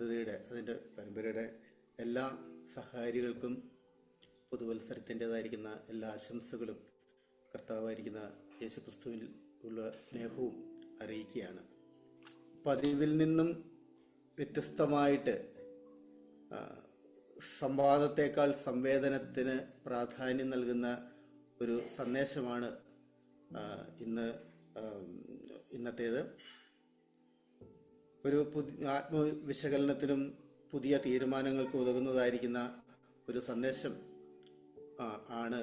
അതിൻ്റെ പരമ്പരയുടെ എല്ലാ സഹാരികൾക്കും പുതുവത്സരത്തിൻ്റെതായിരിക്കുന്ന എല്ലാ ആശംസകളും കർത്താവായിരിക്കുന്ന യേശുക്രിസ്തുവിൽ ഉള്ള സ്നേഹവും അറിയിക്കുകയാണ്. പതിവിൽ നിന്നും വ്യത്യസ്തമായിട്ട് സംവാദത്തേക്കാൾ സംവേദനത്തിന് പ്രാധാന്യം നൽകുന്ന ഒരു സന്ദേശമാണ് ഇന്നത്തേത്. ഒരു ആത്മവിശകലനത്തിനും പുതിയ തീരുമാനങ്ങൾക്ക് ഉതകുന്നതായിരിക്കുന്ന ഒരു സന്ദേശം ആണ്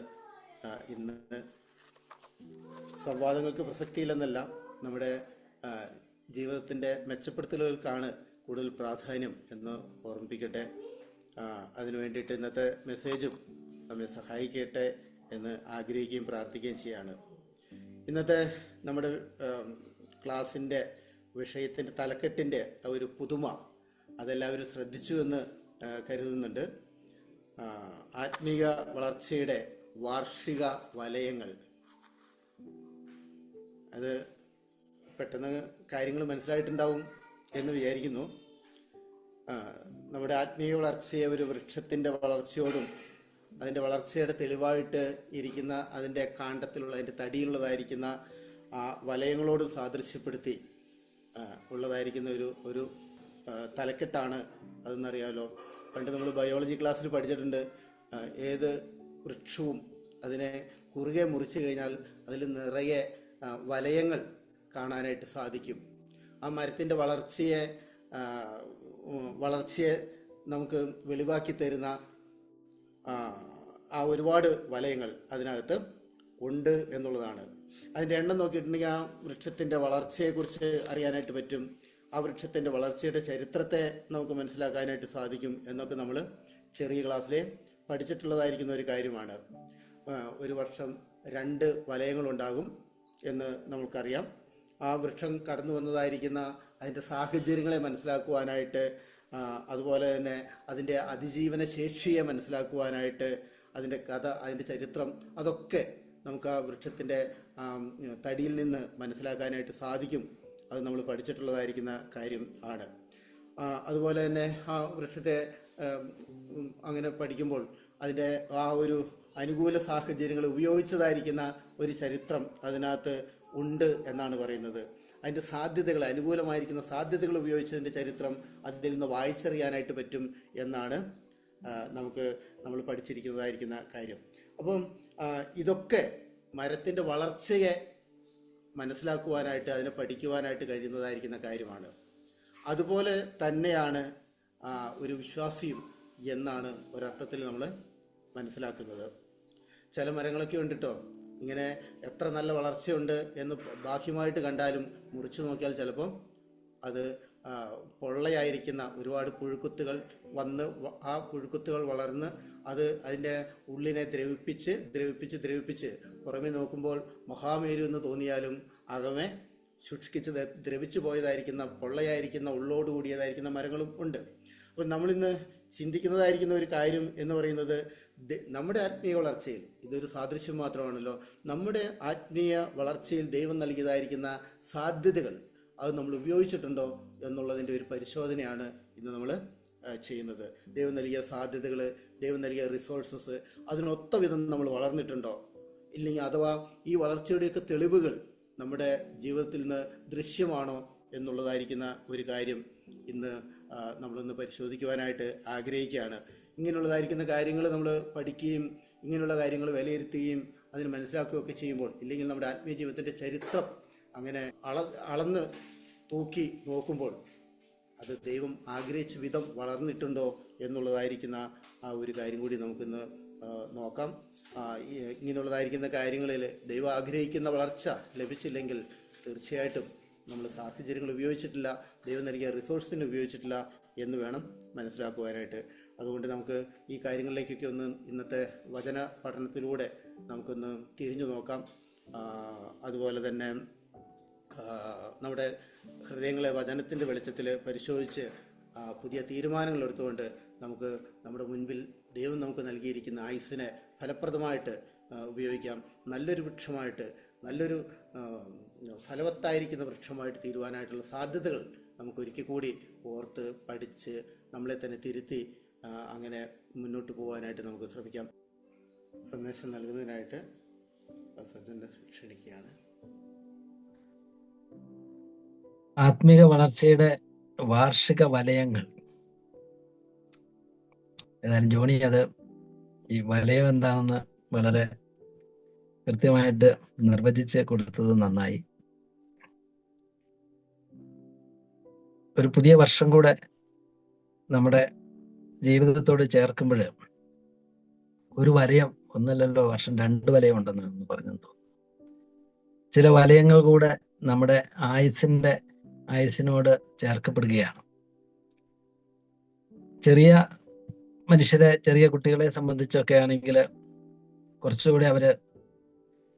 ഇന്ന്. സംവാദങ്ങൾക്ക് പ്രസക്തിയില്ലെന്നല്ല, നമ്മുടെ ജീവിതത്തിൻ്റെ മെച്ചപ്പെടുത്തലുകൾക്കാണ് കൂടുതൽ പ്രാധാന്യം എന്ന് ഓർമ്മിപ്പിക്കട്ടെ. അതിനു വേണ്ടിയിട്ട് ഇന്നത്തെ മെസ്സേജും നമ്മെ സഹായിക്കട്ടെ എന്ന് ആഗ്രഹിക്കുകയും പ്രാർത്ഥിക്കുകയും ചെയ്യാണ്. ഇന്നത്തെ നമ്മുടെ ക്ലാസ്സിൻ്റെ വിഷയത്തിൻ്റെ തലക്കെട്ടിൻ്റെ ഒരു പുതുമ അതെല്ലാവരും ശ്രദ്ധിച്ചു എന്ന് കരുതുന്നുണ്ട്. ആത്മീക വളർച്ചയുടെ വാർഷിക വലയങ്ങൾ. അത് പെട്ടെന്ന് കാര്യങ്ങൾ മനസ്സിലായിട്ടുണ്ടാവും എന്ന് വിചാരിക്കുന്നു. നമ്മുടെ ആത്മീയ വളർച്ചയെ ഒരു വൃക്ഷത്തിൻ്റെ വളർച്ചയോടും അതിൻ്റെ വളർച്ചയുടെ തെളിവായിട്ട് ഇരിക്കുന്ന അതിൻ്റെ കാണ്ഡത്തിലുള്ള അതിൻ്റെ തടിയിലുള്ളതായിരിക്കുന്ന ആ വലയങ്ങളോടും സാദൃശ്യപ്പെടുത്തി ഉള്ളതായിരിക്കുന്ന ഒരു തലക്കെട്ടാണ് അതെന്നറിയാമല്ലോ. പണ്ട് നമ്മൾ ബയോളജി ക്ലാസ്സിൽ പഠിച്ചിട്ടുണ്ട്. ഏത് വൃക്ഷവും അതിനെ കുറുകെ മുറിച്ചു കഴിഞ്ഞാൽ അതിൽ നിറയെ വലയങ്ങൾ കാണാനായിട്ട് സാധിക്കും. ആ മരത്തിൻ്റെ വളർച്ചയെ നമുക്ക് വെളിവാക്കി തരുന്ന ആ ഒരുപാട് വലയങ്ങൾ അതിനകത്ത് ഉണ്ട് എന്നുള്ളതാണ്. അതിൻ്റെ എണ്ണം നോക്കിയിട്ടുണ്ടെങ്കിൽ ആ വൃക്ഷത്തിൻ്റെ വളർച്ചയെക്കുറിച്ച് അറിയാനായിട്ട് പറ്റും. ആ വൃക്ഷത്തിൻ്റെ വളർച്ചയുടെ ചരിത്രത്തെ നമുക്ക് മനസ്സിലാക്കാനായിട്ട് സാധിക്കും എന്നൊക്കെ നമ്മൾ ചെറിയ ക്ലാസ്സിലെ പഠിച്ചിട്ടുള്ളതായിരിക്കുന്ന ഒരു കാര്യമാണ്. ഒരു വർഷം 2 വലയങ്ങളുണ്ടാകും എന്ന് നമുക്കറിയാം. ആ വൃക്ഷം കടന്നു വന്നതായിരിക്കുന്ന അതിൻ്റെ സാഹചര്യങ്ങളെ മനസ്സിലാക്കുവാനായിട്ട്, അതുപോലെ തന്നെ അതിൻ്റെ അതിജീവന ശേഷിയെ മനസ്സിലാക്കുവാനായിട്ട്, അതിൻ്റെ കഥ, അതിൻ്റെ ചരിത്രം, അതൊക്കെ നമുക്ക് ആ വൃക്ഷത്തിൻ്റെ തടിയിൽ നിന്ന് മനസ്സിലാക്കാനായിട്ട് സാധിക്കും. അത് നമ്മൾ പഠിച്ചിട്ടുള്ളതായിരിക്കുന്ന കാര്യം ആണ്. അതുപോലെ തന്നെ ആ വൃക്ഷത്തെ അങ്ങനെ പഠിക്കുമ്പോൾ അതിൻ്റെ ആ ഒരു അനുകൂല സാഹചര്യങ്ങൾ ഉപയോഗിച്ചതായിരിക്കുന്ന ഒരു ചരിത്രം അതിനകത്ത് ഉണ്ട് എന്നാണ് പറയുന്നത്. അതിൻ്റെ സാധ്യതകൾ, അനുകൂലമായിരിക്കുന്ന സാധ്യതകൾ ഉപയോഗിച്ചതിൻ്റെ ചരിത്രം അതിൽ നിന്ന് വായിച്ചറിയാനായിട്ട് പറ്റും എന്നാണ് നമ്മൾ പഠിച്ചിരിക്കുന്നതായിരിക്കുന്ന കാര്യം. അപ്പം ഇതൊക്കെ മരത്തിൻ്റെ വളർച്ചയെ മനസ്സിലാക്കുവാനായിട്ട്, അതിനെ പഠിക്കുവാനായിട്ട് കഴിയുന്നതായിരിക്കുന്ന കാര്യമാണ്. അതുപോലെ തന്നെയാണ് ഒരു വിശ്വാസിയും എന്നാണ് ഒരർത്ഥത്തിൽ നമ്മൾ മനസ്സിലാക്കുന്നത്. ചില മരങ്ങളൊക്കെ ഉണ്ട് കേട്ടോ, ഇങ്ങനെ എത്ര നല്ല വളർച്ചയുണ്ട് എന്ന് ബാഹ്യമായിട്ട് കണ്ടാലും മുറിച്ചു നോക്കിയാൽ ചിലപ്പം അത് പൊള്ളയായിരിക്കുന്ന ഒരുപാട് പുഴുക്കുത്തുകൾ വന്ന് ആ പുഴുക്കുത്തുകൾ വളർന്ന് അത് അതിൻ്റെ ഉള്ളിനെ ദ്രവിപ്പിച്ച് പുറമെ നോക്കുമ്പോൾ മഹാമേരു എന്ന് തോന്നിയാലും അകമേ ശുഷ്കിച്ച് ദ്രവിച്ചു പോയതായിരിക്കുന്ന പൊള്ളയായിരിക്കുന്ന ഉള്ളോടുകൂടിയതായിരിക്കുന്ന മരങ്ങളും ഉണ്ട്. അപ്പോൾ നമ്മളിന്ന് ചിന്തിക്കുന്നതായിരിക്കുന്ന ഒരു കാര്യം എന്ന് പറയുന്നത്, നമ്മുടെ ആത്മീയ വളർച്ചയിൽ ഇതൊരു സാദൃശ്യം മാത്രമാണല്ലോ. നമ്മുടെ ആത്മീയ വളർച്ചയിൽ ദൈവം നൽകിയതായിരിക്കുന്ന സാധ്യതകൾ അത് നമ്മൾ ഉപയോഗിച്ചിട്ടുണ്ടോ എന്നുള്ളതിൻ്റെ ഒരു പരിശോധനയാണ് ഇന്ന് നമ്മൾ ചെയ്യുന്നത്. ദൈവം നൽകിയ സാധ്യതകൾ, ദൈവം നൽകിയ റിസോഴ്സസ്, അതിനൊത്ത വിധം നമ്മൾ വളർന്നിട്ടുണ്ടോ, ഇല്ലെങ്കിൽ അഥവാ ഈ വളർച്ചയുടെയൊക്കെ തെളിവുകൾ നമ്മുടെ ജീവിതത്തിൽ നിന്ന് ദൃശ്യമാണോ എന്നുള്ളതായിരിക്കുന്ന ഒരു കാര്യം ഇന്ന് നമ്മളൊന്ന് പരിശോധിക്കുവാനായിട്ട് ആഗ്രഹിക്കുകയാണ്. ഇങ്ങനെയുള്ളതായിരിക്കുന്ന കാര്യങ്ങൾ നമ്മൾ പഠിക്കുകയും ഇങ്ങനെയുള്ള കാര്യങ്ങൾ വിലയിരുത്തുകയും അതിന് മനസ്സിലാക്കുകയൊക്കെ ചെയ്യുമ്പോൾ, ഇല്ലെങ്കിൽ നമ്മുടെ ആത്മീയ ജീവിതത്തിൻ്റെ ചരിത്രം അങ്ങനെ അളന്ന് തൂക്കി നോക്കുമ്പോൾ അത് ദൈവം ആഗ്രഹിച്ച വിധം വളർന്നിട്ടുണ്ടോ എന്നുള്ളതായിരിക്കുന്ന ആ ഒരു കാര്യം കൂടി നമുക്കിന്ന് നോക്കാം. ഇങ്ങനെയുള്ളതായിരിക്കുന്ന കാര്യങ്ങളിൽ ദൈവം ആഗ്രഹിക്കുന്ന വളർച്ച ലഭിച്ചില്ലെങ്കിൽ തീർച്ചയായിട്ടും നമ്മൾ സാഹചര്യങ്ങൾ ഉപയോഗിച്ചിട്ടില്ല, ദൈവം നൽകിയ റിസോഴ്സിന് ഉപയോഗിച്ചിട്ടില്ല എന്ന് വേണം മനസ്സിലാക്കുവാനായിട്ട്. അതുകൊണ്ട് നമുക്ക് ഈ കാര്യങ്ങളിലേക്കൊക്കെ ഒന്ന് ഇന്നത്തെ വചന പഠനത്തിലൂടെ നമുക്കൊന്ന് തിരിഞ്ഞു നോക്കാം. അതുപോലെ തന്നെ നമ്മുടെ ഹൃദയങ്ങളെ വചനത്തിൻ്റെ വെളിച്ചത്തിൽ പരിശോധിച്ച് പുതിയ തീരുമാനങ്ങൾ എടുത്തുകൊണ്ട് നമുക്ക് നമ്മുടെ മുൻപിൽ ദൈവം നമുക്ക് നൽകിയിരിക്കുന്ന ആയുസ്സിനെ ഫലപ്രദമായിട്ട് ഉപയോഗിക്കാം. നല്ലൊരു വൃക്ഷമായിട്ട്, നല്ലൊരു ഫലവത്തായിരിക്കുന്ന വൃക്ഷമായിട്ട് തീരുവാനായിട്ടുള്ള സാധ്യതകൾ നമുക്ക് ഒരിക്കൽ കൂടി ഓർത്ത് പഠിച്ച് നമ്മളെ തന്നെ തിരുത്തി അങ്ങനെ മുന്നോട്ട് പോകാനായിട്ട് നമുക്ക് ശ്രമിക്കാം. സന്ദേശം നൽകുന്നതിനായിട്ട് സജ്ജനെ ക്ഷണിക്കുകയാണ്. ആത്മീക വളർച്ചയുടെ വാർഷിക വലയങ്ങൾ. ഏതായാലും ജോണി അത് ഈ വലയം എന്താണെന്ന് വളരെ കൃത്യമായിട്ട് നിർവചിച്ച് കൊടുത്തത് നന്നായി. ഒരു പുതിയ വർഷം കൂടെ നമ്മുടെ ജീവിതത്തോട് ചേർക്കുമ്പോൾ ഒരു വലയം ഒന്നല്ലല്ലോ, വർഷം 2 വലയം ഉണ്ടെന്ന് പറഞ്ഞു തോന്നുന്നു. ചില വലയങ്ങൾ കൂടെ നമ്മുടെ ആയുസ്സിനോട് ചേർക്കപ്പെടുകയാണ്. ചെറിയ മനുഷ്യരെ, ചെറിയ കുട്ടികളെ സംബന്ധിച്ചൊക്കെ ആണെങ്കിൽ കുറച്ചുകൂടി അവര്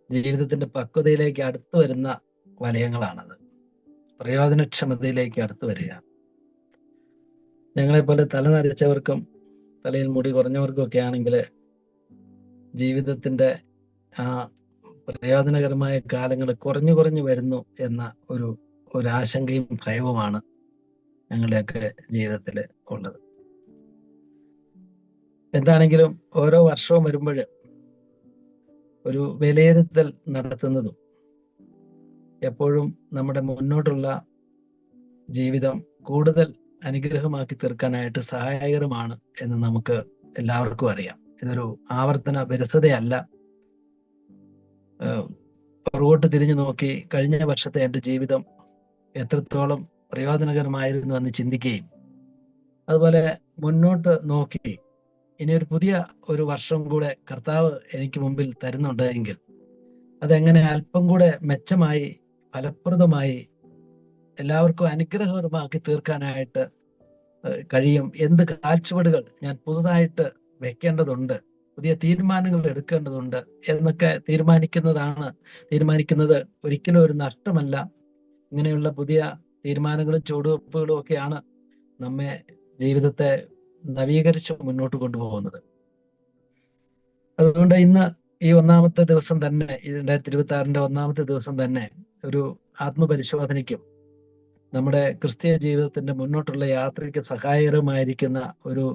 ജീവിതത്തിന്റെ പക്വതയിലേക്ക് അടുത്തു വരുന്ന വലയങ്ങളാണത്. പ്രയോജനക്ഷമതയിലേക്ക് അടുത്തു വരിക. ഞങ്ങളെപ്പോലെ തല നരച്ചവർക്കും തലയിൽ മുടി കുറഞ്ഞവർക്കും ഒക്കെ ആണെങ്കിൽ ജീവിതത്തിന്റെ ആ പ്രയോജനകരമായ കാലങ്ങൾ കുറഞ്ഞു വരുന്നു എന്ന ഒരു ആശങ്കയും ഭയവുമാണ് ഞങ്ങളുടെയൊക്കെ ജീവിതത്തിൽ ഉള്ളത്. എന്താണെങ്കിലും ഓരോ വർഷവും വരുമ്പോൾ ഒരു വിലയിരുത്തൽ നടത്തുന്നതും എപ്പോഴും നമ്മുടെ മുന്നോട്ടുള്ള ജീവിതം കൂടുതൽ അനുഗ്രഹമാക്കി തീർക്കാനായിട്ട് സഹായകരമാണ് എന്ന് നമുക്ക് എല്ലാവർക്കും അറിയാം. ഇതൊരു ആവർത്തന വിരസതയല്ല. പുറകോട്ട് തിരിഞ്ഞു നോക്കി കഴിഞ്ഞ വർഷത്തെ എൻ്റെ ജീവിതം എത്രത്തോളം പ്രയോജനകരമായിരുന്നു എന്ന് ചിന്തിക്കുകയും അതുപോലെ മുന്നോട്ട് നോക്കി ഇനി ഒരു പുതിയ ഒരു വർഷം കൂടെ കർത്താവ് എനിക്ക് മുമ്പിൽ തരുന്നുണ്ടെങ്കിൽ അതെങ്ങനെ അല്പം കൂടെ മെച്ചമായി ഫലപ്രദമായി എല്ലാവർക്കും അനുഗ്രഹകരമാക്കി തീർക്കാനായിട്ട് കഴിയും, എന്ത് കാൽച്ചുവടുകൾ ഞാൻ പുതുതായിട്ട് വെക്കേണ്ടതുണ്ട്, പുതിയ തീരുമാനങ്ങൾ എടുക്കേണ്ടതുണ്ട് എന്നൊക്കെ തീരുമാനിക്കുന്നത് ഒരിക്കലും ഒരു നഷ്ടമല്ല. ഇങ്ങനെയുള്ള പുതിയ തീരുമാനങ്ങളും ചുവടുവെപ്പുകളും ഒക്കെയാണ് നമ്മെ ജീവിതത്തെ നവീകരിച്ച് മുന്നോട്ട് കൊണ്ടുപോകുന്നത്. അതുകൊണ്ട് ഇന്ന് ഈ ഒന്നാമത്തെ ദിവസം തന്നെ, 2026 ഒന്നാമത്തെ ദിവസം തന്നെ ഒരു ആത്മപരിശോധനയ്ക്കും നമ്മുടെ ക്രിസ്തീയ ജീവിതത്തിന്റെ മുന്നോട്ടുള്ള യാത്രയ്ക്ക് സഹായകരമായിരിക്കുന്ന ഒരു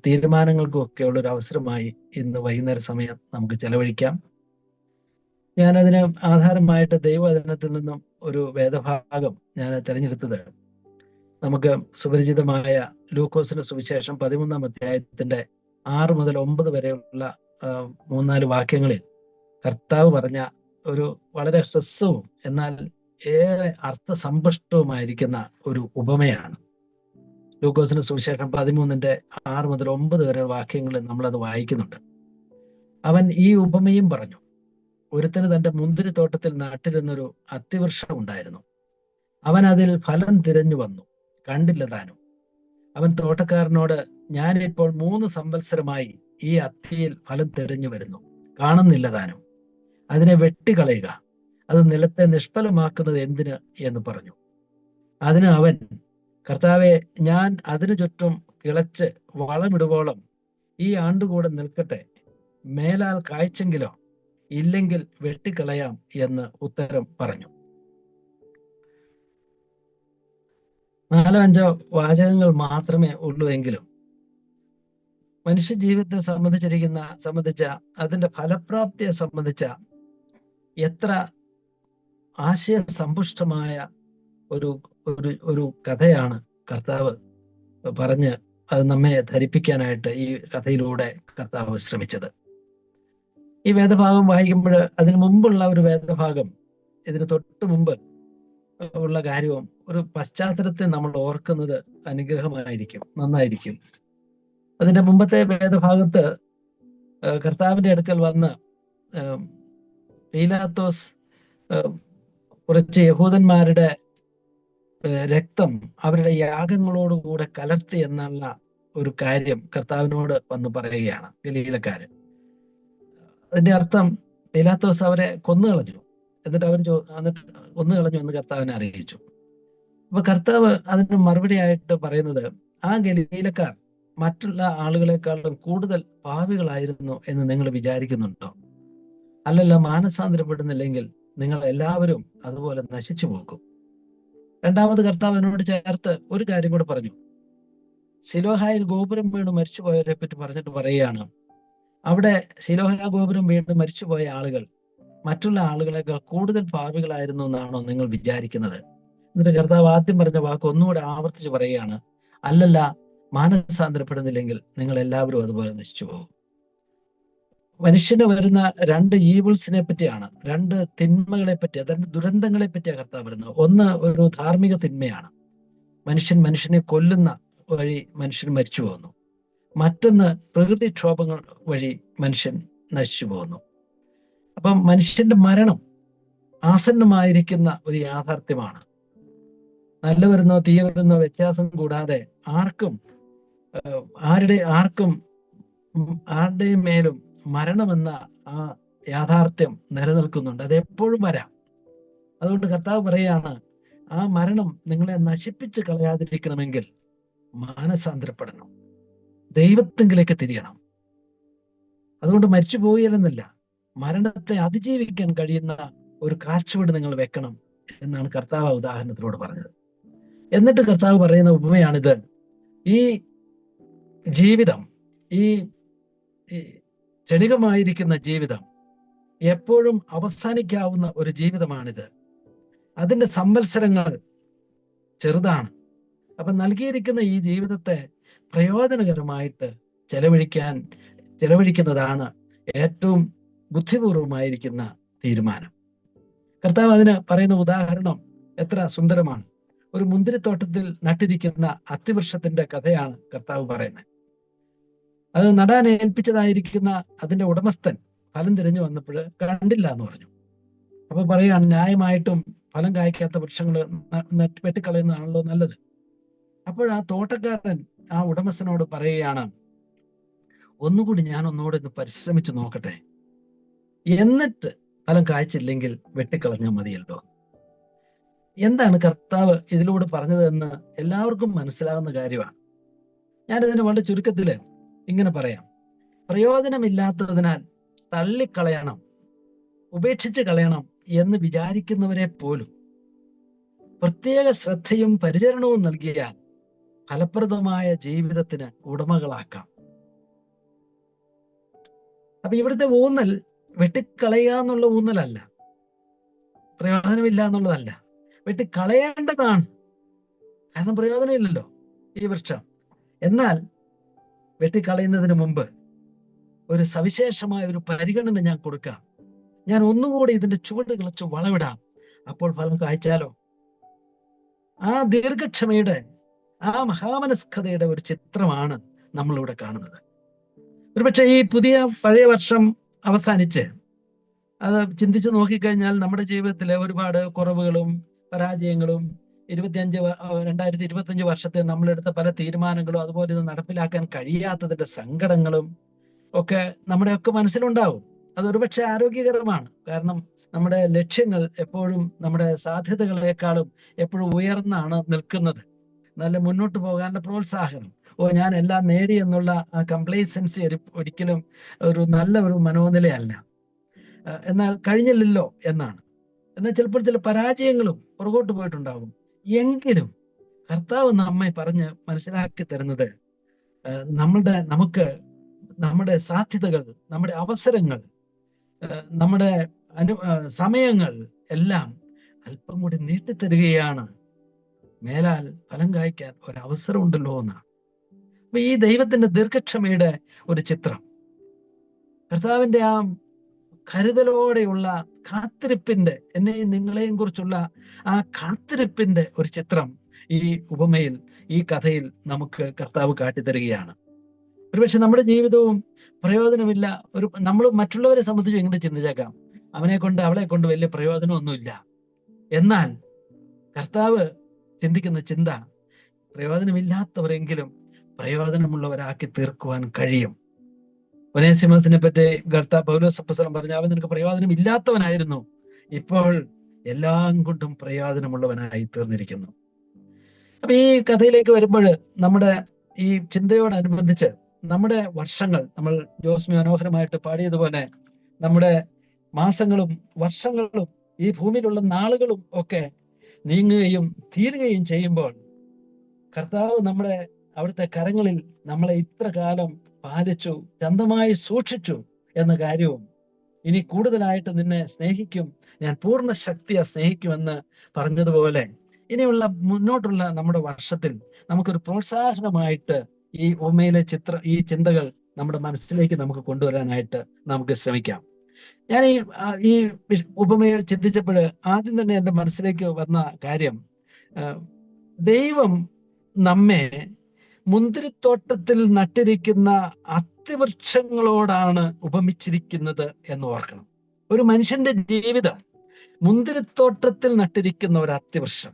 തീരുമാനങ്ങൾക്കും ഒക്കെയുള്ള ഒരു അവസരമായി ഇന്ന് വൈകുന്നേര സമയം നമുക്ക് ചെലവഴിക്കാം. ഞാനതിന് ആധാരമായിട്ട് ദൈവവചനത്തിൽ നിന്നും ഒരു വേദഭാഗം ഞാൻ തിരഞ്ഞെടുത്തത് നമുക്ക് സുപരിചിതമായ ലൂക്കോസിന്റെ സുവിശേഷം 13-ാം അധ്യായത്തിന്റെ 6 മുതൽ 9 വരെയുള്ള 3-4 വാക്യങ്ങളിൽ കർത്താവ് പറഞ്ഞ ഒരു വളരെ ഹ്രസ്വവും എന്നാൽ ഏറെ അർത്ഥസമ്പുഷ്ടവുമായിരിക്കുന്ന ഒരു ഉപമയാണ്. ലൂക്കോസിന്റെ സുവിശേഷം 13-ന്റെ 6 മുതൽ 9 വരെ വാക്യങ്ങളിൽ നമ്മളത് വായിക്കുന്നുണ്ട്. അവൻ ഈ ഉപമയും പറഞ്ഞു. ഒരുത്തന് തന്റെ മുന്തിരിത്തോട്ടത്തിൽ നട്ടിരുന്നൊരു അത്തിവൃക്ഷം ഉണ്ടായിരുന്നു. അവൻ അതിൽ ഫലം തിരഞ്ഞു വന്നു, കണ്ടില്ല താനും. അവൻ തോട്ടക്കാരനോട്, ഞാനിപ്പോൾ 3 സംവത്സരമായി ഈ അത്തിയിൽ ഫലം തിരഞ്ഞു വരുന്നു, കാണുന്നില്ല താനും. അതിനെ വെട്ടിക്കളയുക, അത് നിലത്തെ നിഷ്ഫലമാക്കുന്നത് എന്തിന് എന്ന് പറഞ്ഞു. അതിന് അവൻ, കർത്താവെ, ഞാൻ അതിനു ചുറ്റും കിളച്ച് വളമിടുവോളം ഈ ആണ്ടുകൂടെ നിൽക്കട്ടെ, മേലാൽ കായ്ച്ചെങ്കിലോ, ഇല്ലെങ്കിൽ വെട്ടിക്കളയാം എന്ന് ഉത്തരം പറഞ്ഞു. 4-5 വാചകങ്ങൾ മാത്രമേ ഉള്ളൂ എങ്കിലും മനുഷ്യ ജീവിതത്തെ സംബന്ധിച്ച അതിന്റെ ഫലപ്രാപ്തിയെ സംബന്ധിച്ച എത്ര ആശയസമ്പുഷ്ടമായ ഒരു കഥയാണ് കർത്താവ് പറഞ്ഞ് അത് നമ്മെ ധരിപ്പിക്കാനായിട്ട് ഈ കഥയിലൂടെ കർത്താവ് ശ്രമിച്ചത്. ഈ വേദഭാഗം വായിക്കുമ്പോൾ അതിന് മുമ്പുള്ള ഒരു വേദഭാഗം, ഇതിന് തൊട്ട് മുമ്പ് ഉള്ള കാര്യവും ഒരു പശ്ചാത്തലത്തെ നമ്മൾ ഓർക്കുന്നത് അനുഗ്രഹമായിരിക്കും, നന്നായിരിക്കും. അതിന്റെ മുമ്പത്തെ വേദഭാഗത്ത് കർത്താവിന്റെ അടുക്കൽ വന്ന് പീലാത്തോസ് കുറച്ച് യഹൂദന്മാരുടെ രക്തം അവരുടെ യാഗങ്ങളോടുകൂടെ കലർത്തി എന്നുള്ള ഒരു കാര്യം കർത്താവിനോട് വന്ന് പറയുകയാണ് ഗലീലക്കാര്. അതിന്റെ അർത്ഥം പീലാത്തോസ് അവരെ കൊന്നുകളഞ്ഞു, എന്നിട്ട് കൊന്നുകളഞ്ഞു എന്ന് കർത്താവിനെ അറിയിച്ചു. അപ്പൊ കർത്താവ് അതിന് മറുപടി ആയിട്ട് പറയുന്നത്, ആ ഗലീലക്കാർ മറ്റുള്ള ആളുകളെക്കാളും കൂടുതൽ പാപികളായിരുന്നു എന്ന് നിങ്ങൾ വിചാരിക്കുന്നുണ്ടോ? അല്ലല്ല, മാനസാന്തരപ്പെടുന്നില്ലെങ്കിൽ നിങ്ങൾ എല്ലാവരും അതുപോലെ നശിച്ചു പോകും. രണ്ടാമത് കർത്താവ് അതിനോട് ചേർത്ത് ഒരു കാര്യം കൂടെ പറഞ്ഞു. ശിലോഹായിൽ ഗോപുരം വീണ് മരിച്ചുപോയവരെ പറ്റി പറഞ്ഞിട്ട് പറയുകയാണ്, അവിടെ ശിലോഹ ഗോപുരം വീണ് മരിച്ചുപോയ ആളുകൾ മറ്റുള്ള ആളുകളെക്കാൾ കൂടുതൽ പാപികളായിരുന്നു എന്നാണോ നിങ്ങൾ വിചാരിക്കുന്നത്? എന്നിട്ട് കർത്താവ് ആദ്യം പറഞ്ഞ വാക്ക് ഒന്നുകൂടെ ആവർത്തിച്ച് പറയുകയാണ്, അല്ലല്ല, മാനസാന്തരപ്പെടുന്നില്ലെങ്കിൽ നിങ്ങൾ എല്ലാവരും അതുപോലെ നശിച്ചു പോകും. മനുഷ്യന് വരുന്ന രണ്ട് ഈവിൾസിനെ പറ്റിയാണ്, രണ്ട് തിന്മകളെ പറ്റി, അതായത് ദുരന്തങ്ങളെ പറ്റിയാണ് കർത്താവ് പറയുന്നത്. ഒന്ന് ഒരു ധാർമ്മിക തിന്മയാണ്, മനുഷ്യനെ കൊല്ലുന്ന വഴി മനുഷ്യൻ മരിച്ചു പോകുന്നു. മറ്റൊന്ന് പ്രകൃതിക്ഷോഭങ്ങൾ വഴി മനുഷ്യൻ നശിച്ചു പോകുന്നു. അപ്പം മനുഷ്യന്റെ മരണം ആസന്നമായിരിക്കുന്ന ഒരു യാഥാർത്ഥ്യമാണ്. നല്ലവരെന്നോ തീയവരെന്നോ വ്യത്യാസം കൂടാതെ ആർക്കും ആരുടെയും മേലും മരണമെന്ന ആ യാഥാർത്ഥ്യം നിലനിൽക്കുന്നുണ്ട്. അത് എപ്പോഴും വരാം. അതുകൊണ്ട് കർത്താവ് പറയാണ്, ആ മരണം നിങ്ങളെ നശിപ്പിച്ച് കളയാതിരിക്കണമെങ്കിൽ മാനസാന്തരപ്പെടണം, ദൈവത്തെങ്കിലേക്ക് തിരിയണം. അതുകൊണ്ട് മരിച്ചു പോയില്ലെന്നല്ല, മരണത്തെ അതിജീവിക്കാൻ കഴിയുന്ന ഒരു കാഴ്ചപ്പാട് നിങ്ങൾ വെക്കണം എന്നാണ് കർത്താവ് ഉദാഹരണത്തിലൂടെ പറഞ്ഞത്. എന്നിട്ട് കർത്താവ് പറയുന്ന ഉപമയാണിത്. ഈ ജീവിതം, ഈ ക്ഷണികമായിരിക്കുന്ന ജീവിതം എപ്പോഴും അവസാനിക്കാവുന്ന ഒരു ജീവിതമാണിത്. അതിന്റെ സംവത്സരങ്ങൾ ചെറുതാണ്. അപ്പൊ നൽകിയിരിക്കുന്ന ഈ ജീവിതത്തെ പ്രയോജനകരമായിട്ട് ചെലവഴിക്കുന്നതാണ് ഏറ്റവും ബുദ്ധിപൂർവമായിരിക്കുന്ന തീരുമാനം. കർത്താവ് അതിന് പറയുന്ന ഉദാഹരണം എത്ര സുന്ദരമാണ്. ഒരു മുന്തിരിത്തോട്ടത്തിൽ നട്ടിരിക്കുന്ന അത്തിവൃക്ഷത്തിന്റെ കഥയാണ് കർത്താവ് പറയുന്നത്. അത് നടാൻ ഏൽപ്പിച്ചതായിരിക്കുന്ന അതിന്റെ ഉടമസ്ഥൻ ഫലം തിരഞ്ഞു വന്നപ്പോൾ കണ്ടില്ല എന്ന് പറഞ്ഞു. അപ്പൊ പറയാണ്, ന്യായമായിട്ടും ഫലം കായ്ക്കാത്ത വൃക്ഷങ്ങൾ വെട്ടിക്കളയുന്നതാണല്ലോ നല്ലത്. അപ്പോൾ ആ തോട്ടക്കാരൻ ആ ഉടമസ്ഥനോട് പറയുകയാണ്, ഒന്നുകൂടി ഞാൻ ഒന്നുകൂടി പരിശ്രമിച്ചു നോക്കട്ടെ, എന്നിട്ട് ഫലം കായ്ച്ചില്ലെങ്കിൽ വെട്ടിക്കളഞ്ഞാൽ മതിയല്ലോ. എന്താണ് കർത്താവ് ഇതിലൂടെ പറഞ്ഞതെന്ന് എല്ലാവർക്കും മനസ്സിലാവുന്ന കാര്യമാണ്. ഞാനിതിന് വളരെ ചുരുക്കത്തില് ഇങ്ങനെ പറയാം. പ്രയോജനമില്ലാത്തതിനാൽ തള്ളിക്കളയണം, ഉപേക്ഷിച്ച് കളയണം എന്ന് വിചാരിക്കുന്നവരെ പോലും പ്രത്യേക ശ്രദ്ധയും പരിചരണവും നൽകിയാൽ ഫലപ്രദമായ ജീവിതത്തിന് ഉടമകളാക്കാം. അപ്പൊ ഇവിടുത്തെ ഊന്നൽ വെട്ടിക്കളയുക എന്നുള്ള ഊന്നലല്ല, പ്രയോജനമില്ല എന്നുള്ളതല്ല, വെട്ടിക്കളയേണ്ടതാണ്. കാരണം പ്രയോജനമില്ലല്ലോ ഈ വൃക്ഷം. എന്നാൽ വെട്ടിക്കളയുന്നതിന് മുമ്പ് ഒരു സവിശേഷമായ ഒരു പരിഗണന ഞാൻ കൊടുക്കാം. ഞാൻ ഒന്നുകൂടി ഇതിന്റെ ചുവട് കിളച്ച് വളവിടാം, അപ്പോൾ ഫലം കായ്ച്ചാലോ. ആ ദീർഘക്ഷമയുടെ, ആ മഹാമനസ്കതയുടെ ഒരു ചിത്രമാണ് നമ്മളിവിടെ കാണുന്നത്. ഒരുപക്ഷെ ഈ പഴയ വർഷം അവസാനിച്ച് അത് ചിന്തിച്ചു നോക്കിക്കഴിഞ്ഞാൽ നമ്മുടെ ജീവിതത്തിലെ ഒരുപാട് കുറവുകളും പരാജയങ്ങളും 2025 വർഷത്തെ നമ്മളെടുത്ത പല തീരുമാനങ്ങളും അതുപോലെ ഇത് നടപ്പിലാക്കാൻ കഴിയാത്തതിന്റെ സങ്കടങ്ങളും ഒക്കെ നമ്മുടെയൊക്കെ മനസ്സിലുണ്ടാവും. അതൊരുപക്ഷെ ആരോഗ്യകരമാണ്. കാരണം നമ്മുടെ ലക്ഷ്യങ്ങൾ എപ്പോഴും നമ്മുടെ സാധ്യതകളെക്കാളും എപ്പോഴും ഉയർന്നാണ് നിൽക്കുന്നത്. നല്ല മുന്നോട്ട് പോകാനുള്ള പ്രോത്സാഹനം, ഞാൻ എല്ലാം നേടി എന്നുള്ള ആ കംപ്ലേസൻസി ഒരിക്കലും ഒരു നല്ല ഒരു മനോനിലയല്ല. എന്നാൽ കഴിഞ്ഞില്ലല്ലോ എന്നാണ്. എന്നാൽ ചിലപ്പോൾ ചില പരാജയങ്ങളും പുറകോട്ട് പോയിട്ടുണ്ടാകും. എങ്കിലും കർത്താവ് നമ്മെ പറഞ്ഞ് മനസ്സിലാക്കി തരുന്നത്, നമുക്ക് നമ്മുടെ സാധ്യതകൾ, നമ്മുടെ അവസരങ്ങൾ, നമ്മുടെ സമയങ്ങൾ എല്ലാം അല്പം കൂടി നീട്ടിത്തരികയാണ്, മേലാൽ ഫലം കായ്ക്കാൻ ഒരവസരം ഉണ്ടല്ലോ എന്നാണ്. അപ്പൊ ഈ ദൈവത്തിന്റെ ദീർഘക്ഷമയുടെ ഒരു ചിത്രം, കർത്താവിന്റെ ആ കരുതലോടെയുള്ള കാത്തിരിപ്പിന്റെ, എന്നെയും നിങ്ങളെയും കുറിച്ചുള്ള ആ കാത്തിരിപ്പിന്റെ ഒരു ചിത്രം ഈ ഉപമയിൽ, ഈ കഥയിൽ നമുക്ക് കർത്താവ് കാട്ടിത്തരികയാണ്. ഒരുപക്ഷെ നമ്മുടെ ജീവിതവും പ്രയോജനമില്ല, നമ്മൾ മറ്റുള്ളവരെ സംബന്ധിച്ച് എങ്ങനെ ചിന്തിച്ചേക്കാം, അവളെ കൊണ്ട് വലിയ പ്രയോജനമൊന്നുമില്ല. എന്നാൽ കർത്താവ് ചിന്തിക്കുന്ന ചിന്ത, പ്രയോജനമില്ലാത്തവരെങ്കിലും പ്രയോജനമുള്ളവരാക്കി തീർക്കുവാൻ കഴിയും. ഒനേസിമസിനെ പറ്റി പൗലോസ് അപ്പോസ്തലൻ പറഞ്ഞു, അവൻ നിനക്ക് പ്രയോജനം ഇല്ലാത്തവനായിരുന്നു, ഇപ്പോൾ എല്ലാം കൊണ്ടും പ്രയോജനമുള്ളവനായി തീർന്നിരിക്കുന്നു. അപ്പൊ ഈ കഥയിലേക്ക് വരുമ്പോൾ നമ്മുടെ ഈ ചിന്തയോടനുബന്ധിച്ച് നമ്മുടെ വർഷങ്ങൾ, നമ്മൾ ജോസ്മി മനോഹരമായിട്ട് പാടിയതുപോലെ നമ്മുടെ മാസങ്ങളും വർഷങ്ങളും ഈ ഭൂമിയിലുള്ള നാളുകളും ഒക്കെ നീങ്ങുകയും തീരുകയും ചെയ്യുമ്പോൾ കർത്താവ് അവിടുത്തെ കരങ്ങളിൽ നമ്മളെ ഇത്ര കാലം പാലിച്ചു, ചന്തമായി സൂക്ഷിച്ചു എന്ന കാര്യവും, ഇനി കൂടുതലായിട്ട് നിന്നെ സ്നേഹിക്കും, ഞാൻ പൂർണ്ണ ശക്തിയെ സ്നേഹിക്കുമെന്ന് പറഞ്ഞതുപോലെ ഇനിയുള്ള മുന്നോട്ടുള്ള നമ്മുടെ വർഷത്തിൽ നമുക്കൊരു പ്രോത്സാഹനമായിട്ട് ഈ ചിന്തകൾ നമ്മുടെ മനസ്സിലേക്ക് നമുക്ക് കൊണ്ടുവരാനായിട്ട് നമുക്ക് ശ്രമിക്കാം. ഞാൻ ഈ ഉപമയെ ചിന്തിച്ചപ്പോൾ ആദ്യം തന്നെ എൻ്റെ മനസ്സിലേക്ക് വന്ന കാര്യം, ദൈവം നമ്മെ മുന്തിരിത്തോട്ടത്തിൽ നട്ടിരിക്കുന്ന അത്തിവൃക്ഷങ്ങളോടാണ് ഉപമിച്ചിരിക്കുന്നത് എന്ന് ഓർക്കണം. ഒരു മനുഷ്യന്റെ ജീവിതം മുന്തിരിത്തോട്ടത്തിൽ നട്ടിരിക്കുന്ന ഒരു അത്തിവൃക്ഷം.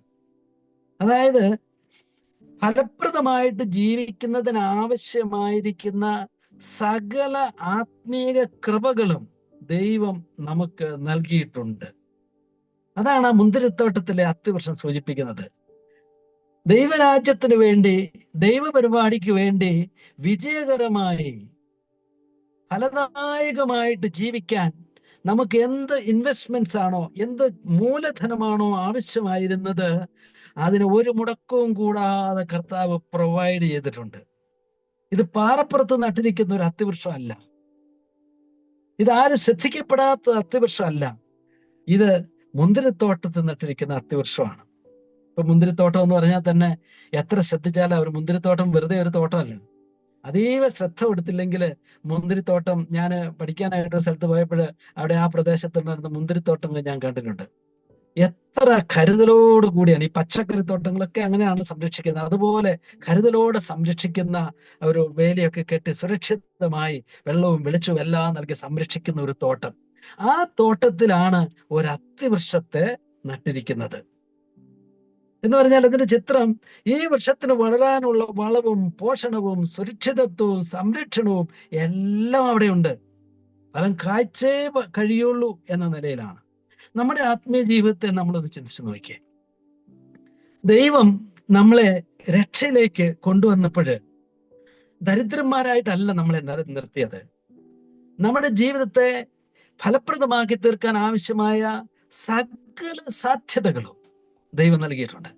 അതായത് ഫലപ്രദമായിട്ട് ജീവിക്കുന്നതിന് ആവശ്യമായിരിക്കുന്ന സകല ആത്മീയ കൃപകളും ദൈവം നമുക്ക് നൽകിയിട്ടുണ്ട്. അതാണ് ആ മുന്തിരിത്തോട്ടത്തിലെ അത്തിവൃക്ഷം സൂചിപ്പിക്കുന്നത്. ദൈവരാജ്യത്തിന് വേണ്ടി, ദൈവപരിപാടിക്ക് വേണ്ടി വിജയകരമായി ഫലദായകമായിട്ട് ജീവിക്കാൻ നമുക്ക് എന്ത് ഇൻവെസ്റ്റ്മെന്റ്സ് ആണോ, എന്ത് മൂലധനമാണോ ആവശ്യമായിരുന്നത്, അതിന് ഒരു മുടക്കവും കൂടാതെ കർത്താവ് പ്രൊവൈഡ് ചെയ്തിട്ടുണ്ട്. ഇത് പാറപ്പുറത്ത് നട്ടിരിക്കുന്ന ഒരു അത്തിവൃക്ഷമല്ല, ഇത് ആരും ശ്രദ്ധിക്കപ്പെടാത്ത അത്തിവൃക്ഷമല്ല, ഇത് മുന്തിരിത്തോട്ടത്തിൽ നട്ടിരിക്കുന്ന അത്തിവൃക്ഷമാണ്. ഇപ്പൊ മുന്തിരിത്തോട്ടം എന്ന് പറഞ്ഞാൽ തന്നെ എത്ര ശ്രദ്ധിച്ചാലും ഒരു മുന്തിരിത്തോട്ടം വെറുതെ ഒരു തോട്ടമല്ല. അതീവ ശ്രദ്ധ കൊടുത്തില്ലെങ്കിൽ മുന്തിരിത്തോട്ടം, ഞാൻ പഠിക്കാനായിട്ട് സ്ഥലത്ത് പോയപ്പോൾ അവിടെ ആ പ്രദേശത്തുണ്ടായിരുന്ന മുന്തിരിത്തോട്ടങ്ങൾ ഞാൻ കണ്ടിട്ടുണ്ട്. എത്ര കരുതലോട് കൂടിയാണ് ഈ പച്ചക്കറിത്തോട്ടങ്ങളൊക്കെ അങ്ങനെയാണ് സംരക്ഷിക്കുന്നത്. അതുപോലെ കരുതലോടെ സംരക്ഷിക്കുന്ന ഒരു വേലിയൊക്കെ കെട്ടി സുരക്ഷിതമായി വെള്ളവും വെളിച്ചവും എല്ലാം നൽകി സംരക്ഷിക്കുന്ന ഒരു തോട്ടം. ആ തോട്ടത്തിലാണ് ഒരു അത്തിവൃക്ഷത്തെ നട്ടിരിക്കുന്നത് എന്ന് പറഞ്ഞാൽ അതിന്റെ ചിത്രം, ഈ വൃക്ഷത്തിന് വളരാനുള്ള വളവും പോഷണവും സുരക്ഷിതത്വവും സംരക്ഷണവും എല്ലാം അവിടെയുണ്ട്. ഫലം കായ്ച്ചേ കഴിയുള്ളൂ എന്ന നിലയിലാണ്. നമ്മുടെ ആത്മീയ ജീവിതത്തെ നമ്മളത് ചിന്തിച്ചു നോക്കിയേ. ദൈവം നമ്മളെ രക്ഷയിലേക്ക് കൊണ്ടുവന്നപ്പോൾ ദരിദ്രന്മാരായിട്ടല്ല നമ്മളെ നിർത്തിയത്. നമ്മുടെ ജീവിതത്തെ ഫലപ്രദമാക്കി തീർക്കാൻ ആവശ്യമായ സകല സാധ്യതകളും ദൈവം നൽകിയിട്ടുണ്ട്.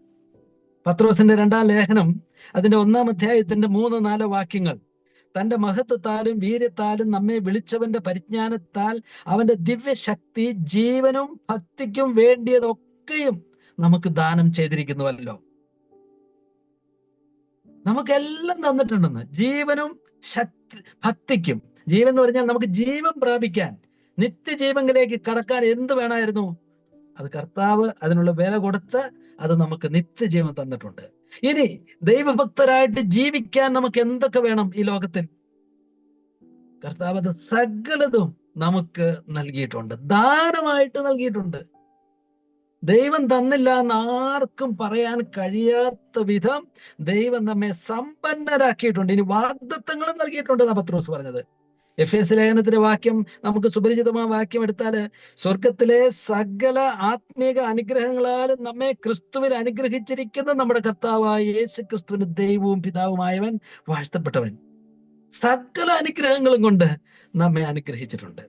പത്രോസിന്റെ 2-ാം ലേഖനം അതിന്റെ 1-ാം അധ്യായത്തിന്റെ 3-4 വാക്യങ്ങൾ, തന്റെ മഹത്വത്താലും വീര്യത്താലും നമ്മെ വിളിച്ചവന്റെ പരിജ്ഞാനത്താൽ അവന്റെ ദിവ്യശക്തി ജീവനും ഭക്തിക്കും വേണ്ടിയതൊക്കെയും നമുക്ക് ദാനം ചെയ്തിരിക്കുന്നുവല്ലോ. നമുക്കെല്ലാം തന്നിട്ടുണ്ടെന്ന്. ജീവനും ഭക്തിക്കും. ജീവൻ എന്ന് പറഞ്ഞാൽ നമുക്ക് ജീവൻ പ്രാപിക്കാൻ, നിത്യജീവനിലേക്ക് കടക്കാൻ എന്ത് വേണമായിരുന്നു? അത് കർത്താവ് അതിനുള്ള വില കൊടുത്ത് അത് നമുക്ക് നിത്യജീവൻ തന്നിട്ടുണ്ട്. ഇനി ദൈവഭക്തരായിട്ട് ജീവിക്കാൻ നമുക്ക് എന്തൊക്കെ വേണം ഈ ലോകത്തിൽ? കർത്താവ് അത് സകലതും നമുക്ക് നൽകിയിട്ടുണ്ട്, ദാനമായിട്ട് നൽകിയിട്ടുണ്ട്. ദൈവം തന്നില്ല എന്ന് ആർക്കും പറയാൻ കഴിയാത്ത വിധം ദൈവം നമ്മെ സമ്പന്നരാക്കിയിട്ടുണ്ട്. ഇനി വാഗ്ദത്തങ്ങളും നൽകിയിട്ടുണ്ട് എന്നാണ് പത്രോസ് പറഞ്ഞത്. എഫേസ്യ ലേഖനത്തിലെ വാക്യം നമുക്ക് സുപരിചിതമായ വാക്യം എടുത്താല്, സ്വർഗത്തിലെ സകല ആത്മീക അനുഗ്രഹങ്ങളാലും നമ്മെ ക്രിസ്തുവിൽ അനുഗ്രഹിച്ചിരിക്കുന്ന നമ്മുടെ കർത്താവായ യേശു ക്രിസ്തുവിന്റെ ദൈവവും പിതാവുമായവൻ വാഴ്ത്തപ്പെട്ടവൻ സകല അനുഗ്രഹങ്ങളും കൊണ്ട് നമ്മെ അനുഗ്രഹിച്ചിട്ടുണ്ട്.